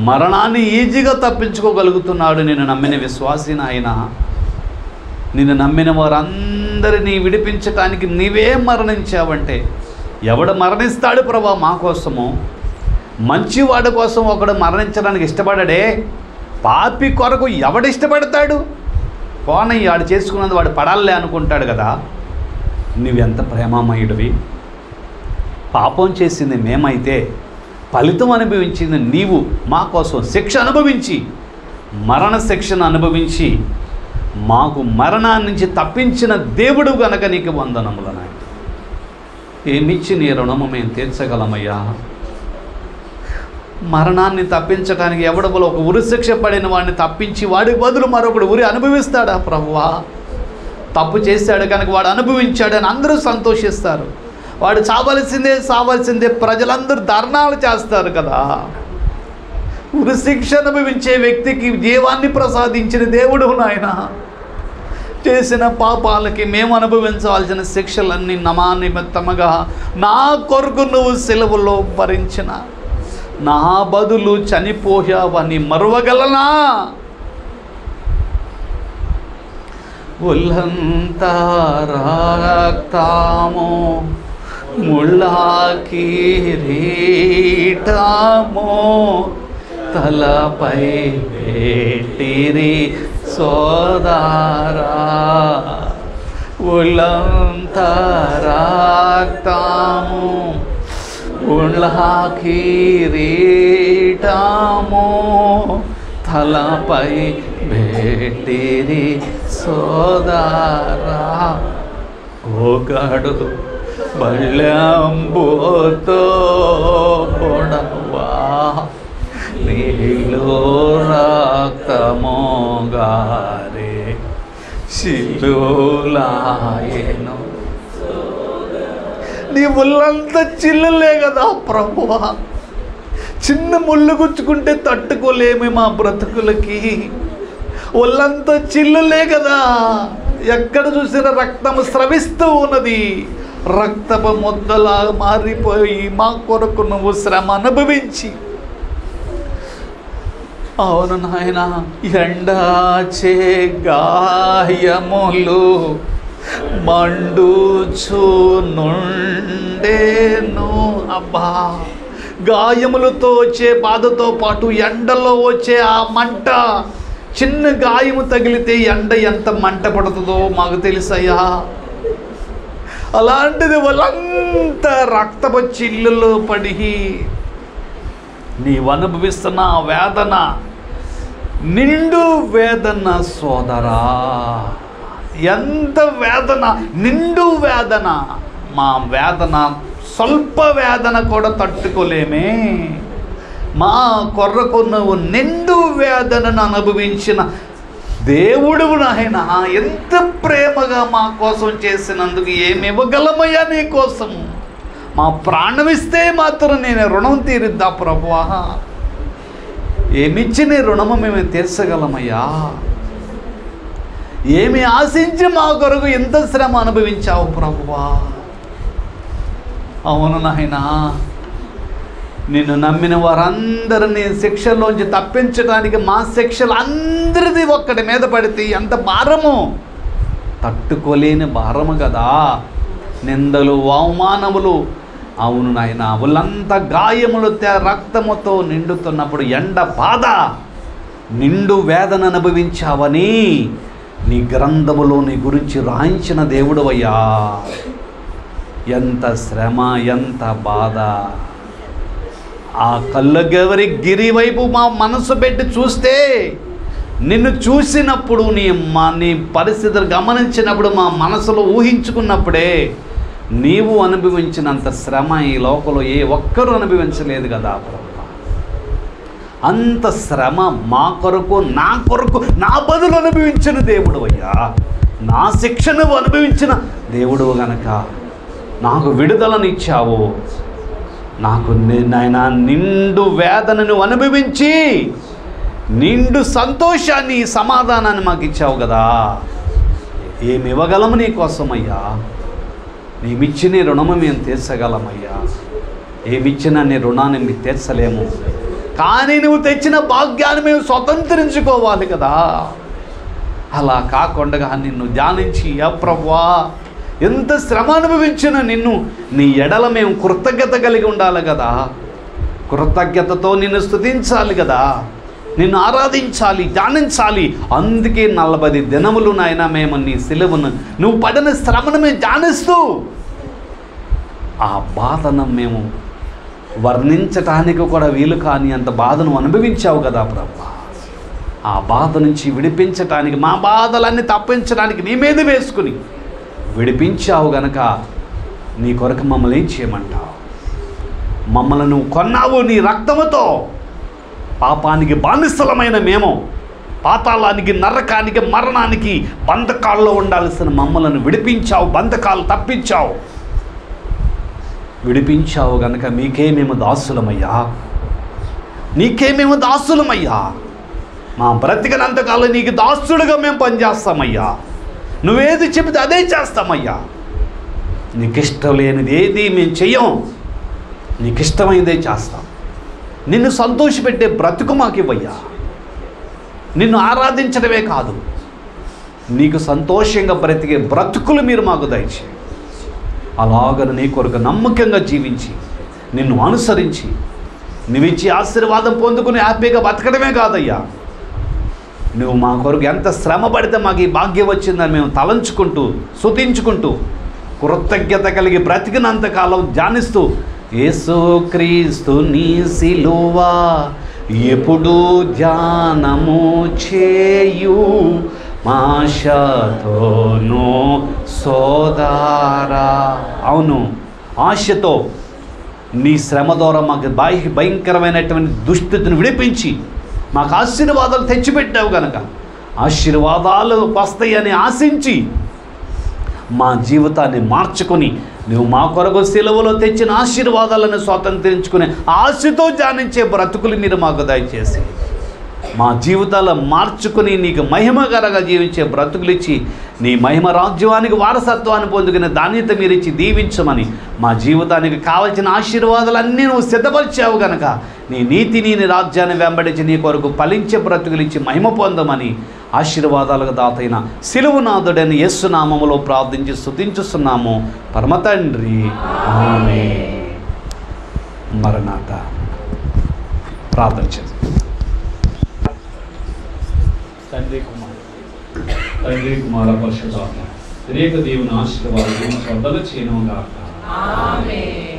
మరణాన్ని ఈజీగా తప్పించుకోగలుగుతున్నాడు నిన్ను నమ్మిన విశ్వాసి నాయన. నిన్ను నమ్మిన వారందరినీ విడిపించటానికి నీవే మరణించావంటే ఎవడు మరణిస్తాడు ప్రభా మా కోసము? మంచివాడి కోసం ఒకడు మరణించడానికి ఇష్టపడడే, పాపి కొరకు ఎవడిష్టపడతాడు? పోనయ్య వాడు చేసుకున్నది వాడు పడాలే అనుకుంటాడు కదా. నువ్వెంత ప్రేమమయుడివి. పాపం చేసింది మేమైతే ఫలితం అనుభవించింది నీవు మా కోసం శిక్ష అనుభవించి, మరణ శిక్షను అనుభవించి మాకు మరణాన్ని నుంచి తప్పించిన దేవుడు గనక నీకు వందనములు నాయన. ఏమిచ్చి నీ రుణము మేము తీర్చగలమయ్యా? మరణాన్ని తప్పించడానికి ఎవడబలో ఒక ఉరి శిక్ష పడిన వాడిని తప్పించి వాడికి బదులు మరొకడు ఉరి అనుభవిస్తాడా ప్రభువా? తప్పు చేశాడు కనుక వాడు అనుభవించాడని అందరూ సంతోషిస్తారు. వాడు చావలసిందే ప్రజలందరూ ధర్నాలు చేస్తారు కదా. ఉరి శిక్ష అనుభవించే వ్యక్తికి జీవాన్ని ప్రసాదించిన దేవుడు నాయన. చేసిన పాపాలకి మేము అనుభవించవలసిన శిక్షలన్నీ నమా నిమిత్తముగా నా కొరకు నువ్వు సిలువలో భరించిన, నా బదులు చనిపోయావని మరువగలనా? ఒళ్ళంతా రక్తము ముళ్ళ కిరీటము తలపై పెట్టిరి సోదరా. ఒళ్ళంతా రక్తము ముళ్ళ కిరీటము తలపై పెట్టిరి సోదరా. ఒకడు బళ్ళంబోతో పొడవా నీలో రక్తమోగారే శిలులాయెను. నీ ముళ్ళంతా చిల్లులే కదా ప్రభువా. చిన్న ముళ్ళు గుచ్చుకుంటే తట్టుకోలేమే మా బ్రతుకులకి. ఒళ్ళంతా చిల్లులే కదా. ఎక్కడ చూసినా రక్తము స్రవిస్తూ ఉన్నది. రక్తపు ముద్దలా మారిపోయి మా కొరకు నువ్వు శ్రమ అనుభవించి, అవును నాయన, ఎండాచే గాయములు మండుచునుండేను. అబ్బా, గాయములతో వచ్చే బాధతో పాటు ఎండలో వచ్చే ఆ మంట, చిన్న గాయము తగిలితే ఎండ ఎంత మంట పడుతుందో మాకు తెలుసయ్యా. అలాంటిది వాళ్ళంతా రక్తపు చిల్లులో పడి నీవు అనుభవిస్తున్న వేదన, నిండు వేదన సోదరా. ఎంత వేదన, నిండు వేదన. మా వేదన స్వల్ప వేదన కూడా తట్టుకోలేమే. మా కొరకు నువ్వు నిండు వేదనను అనుభవించిన దేవుడు నాయన. ఎంత ప్రేమగా మా కోసం చేసినందుకు ఏమి ఇవ్వగలమయ్యా నీ కోసం? మా ప్రాణం ఇస్తే మాత్రం నేను రుణం తీరుద్దా ప్రభువా? ఏమిచ్చి నీ రుణము మేము తీర్చగలమయ్యా? ఏమి ఆశించి మా కొరకు ఎంత శ్రమ అనుభవించావు ప్రభువా? అవును నాయనా, నిన్ను నమ్మిన వారందరినీ శిక్షలోంచి తప్పించడానికి మా శిక్షలు అందరిది ఒక్కడి మీద పడితే ఎంత భారము, తట్టుకోలేని భారము కదా. నిందలు, అవమానములు, అవును నాయన, వాళ్ళంతా గాయములు రక్తముతో నిండుతున్నప్పుడు ఎండ బాధ, నిండు వేదన అనుభవించావని నీ గ్రంథములో నీ గురించి రాయించిన దేవుడు అయ్యా. ఎంత శ్రమ, ఎంత బాధ. ఆ కళ్ళగవరి గిరి వైపు మా మనసు పెట్టి చూస్తే, నిన్ను చూసినప్పుడు నీ పరిస్థితులు గమనించినప్పుడు మా మనసులో ఊహించుకున్నప్పుడే నీవు అనుభవించినంత శ్రమ ఈ లోకంలో ఏ ఒక్కరూ అనుభవించలేదు కదా ప్రభువా. అంత శ్రమ మా కొరకు, నా కొరకు, నా బదులు అనుభవించిన దేవుడు అయ్యా. నా శిక్షను అనుభవించిన దేవుడు గనక నాకు విడుదలనిచ్చావు. నాకు నాయన నిండు వేదనను అనుభవించి నిండు సంతోషాన్ని, సమాధానాన్ని మాకు ఇచ్చావు కదా. ఏమి ఇవ్వగలము నీ కోసమయ్యా? నీమిచ్చి నీ రుణము మేము తీర్చగలమయ్యా. ఏమిచ్చినా నీ రుణాన్ని మేము తీర్చలేము. కానీ నువ్వు తెచ్చిన భాగ్యాన్ని మేము స్వతంత్రించుకోవాలి కదా. అలా కాకుండా నిన్ను ధ్యానించి, ప్రభువా ఎంత శ్రమ అనుభవించిన నిన్ను, నీ ఎడల మేము కృతజ్ఞత కలిగి ఉండాలి కదా. కృతజ్ఞతతో నిన్ను స్తుతించాలి కదా, నిన్ను ఆరాధించాలి, ధ్యానించాలి. అందుకే 40 దినములు నాయన మేము నీ సిలువను, నువ్వు పడిన శ్రమను మేము ధ్యానిస్తూ ఆ బాధను మేము వర్ణించటానికి కూడా వీలు కాని అంత బాధను అనుభవించావు కదా ప్రభువా. ఆ బాధ నుంచి విడిపించటానికి, మా బాధలన్నీ తప్పించడానికి నీ మీద వేసుకుని విడిపించావు గనక నీ కొరకు మమ్మల్ని ఏం చేయమంటావు? మమ్మల్ని నువ్వు కొన్నావు నీ రక్తముతో. పాపానికి బానిసలమైన మేము పాతాళానికి, నరకానికి, మరణానికి బంధకాల్లో ఉండాల్సిన మమ్మలను విడిపించావు, బంధకాలు తప్పించావు. విడిపించావు గనక మీకే మేము దాసులమయ్యా, నీకే మేము దాసులమయ్యా. మా బ్రతికినంతకాలం నీకు దాసుడుగా మేము పనిచేస్తామయ్యా. నువ్వేది చెబితే అదే చేస్తామయ్యా. నీకు ఇష్టం లేనిది ఏది మేము చెయ్యం, నీకు ఇష్టమైనదే చేస్తాం. నిన్ను సంతోషపెట్టే బ్రతుకు మాకు ఇవ్వయ్యా. నిన్ను ఆరాధించడమే కాదు, నీకు సంతోషంగా బ్రతికే బ్రతుకులు మీరు మాకు దయచేయండి. అలాగ నీ కొరకు నమ్మకంగా జీవించి, నిన్ను అనుసరించి, నువ్విచ్చి ఆశీర్వాదం పొందుకుని హ్యాపీగా బతకడమే కాదయ్యా, నువ్వు మా కొరకు ఎంత శ్రమ పడితే మాకు ఈ భాగ్యం వచ్చిందని మేము తలంచుకుంటూ, స్తుతించుకుంటూ, కృతజ్ఞత కలిగి బ్రతికినంతకాలం ధ్యానిస్తూ, యేసుక్రీస్తు నీ సిలువ ఎప్పుడు ధ్యానము చేయు ఆశతోను సోదరా. అవును, ఆశతో నీ శ్రమ ద్వారా మాకు భయంకరమైనటువంటి దుస్థితిని విడిపించి మాకు ఆశీర్వాదాలు తెచ్చిపెట్టావు కనుక ఆశీర్వాదాలు వస్తాయని ఆశించి మా జీవితాన్ని మార్చుకొని నువ్వు మా కొరకు సిలువలో తెచ్చిన ఆశీర్వాదాలను స్వాతంత్రించుకునే ఆశతో ధ్యానించే బ్రతుకులు మీరు మాకు దయచేసి మా జీవితాలు మార్చుకుని నీకు మహిమకరంగా జీవించే బ్రతుకులు ఇచ్చి నీ మహిమ రాజ్యానికి వారసత్వాన్ని పొందుకునే ధాన్యత మీరు ఇచ్చి దీవించమని, మా జీవితానికి కావలసిన ఆశీర్వాదాలన్నీ నువ్వు సిద్ధపరిచావు కనుక నీ నీతిని, నీ రాజ్యాన్ని వెంబడించి నీ కొరకు ఫలించే బ్రతుకులు ఇచ్చి మహిమ పొందమని ఆశీర్వాదాలకు దాతైన సిలువనాథుడైన యేసు నామములో ప్రార్థించి స్తుతించుస్తున్నాము పరమ తండ్రి. ఆమేన్. మరణాత. ప్రార్థన చేద్దాం. తండ్రి కుమార పరిశుద్ధాత్మ రేక దేవుని ఆశీర్వాదం శ్రద్ధలు చేయను గాక. ఆమేన్.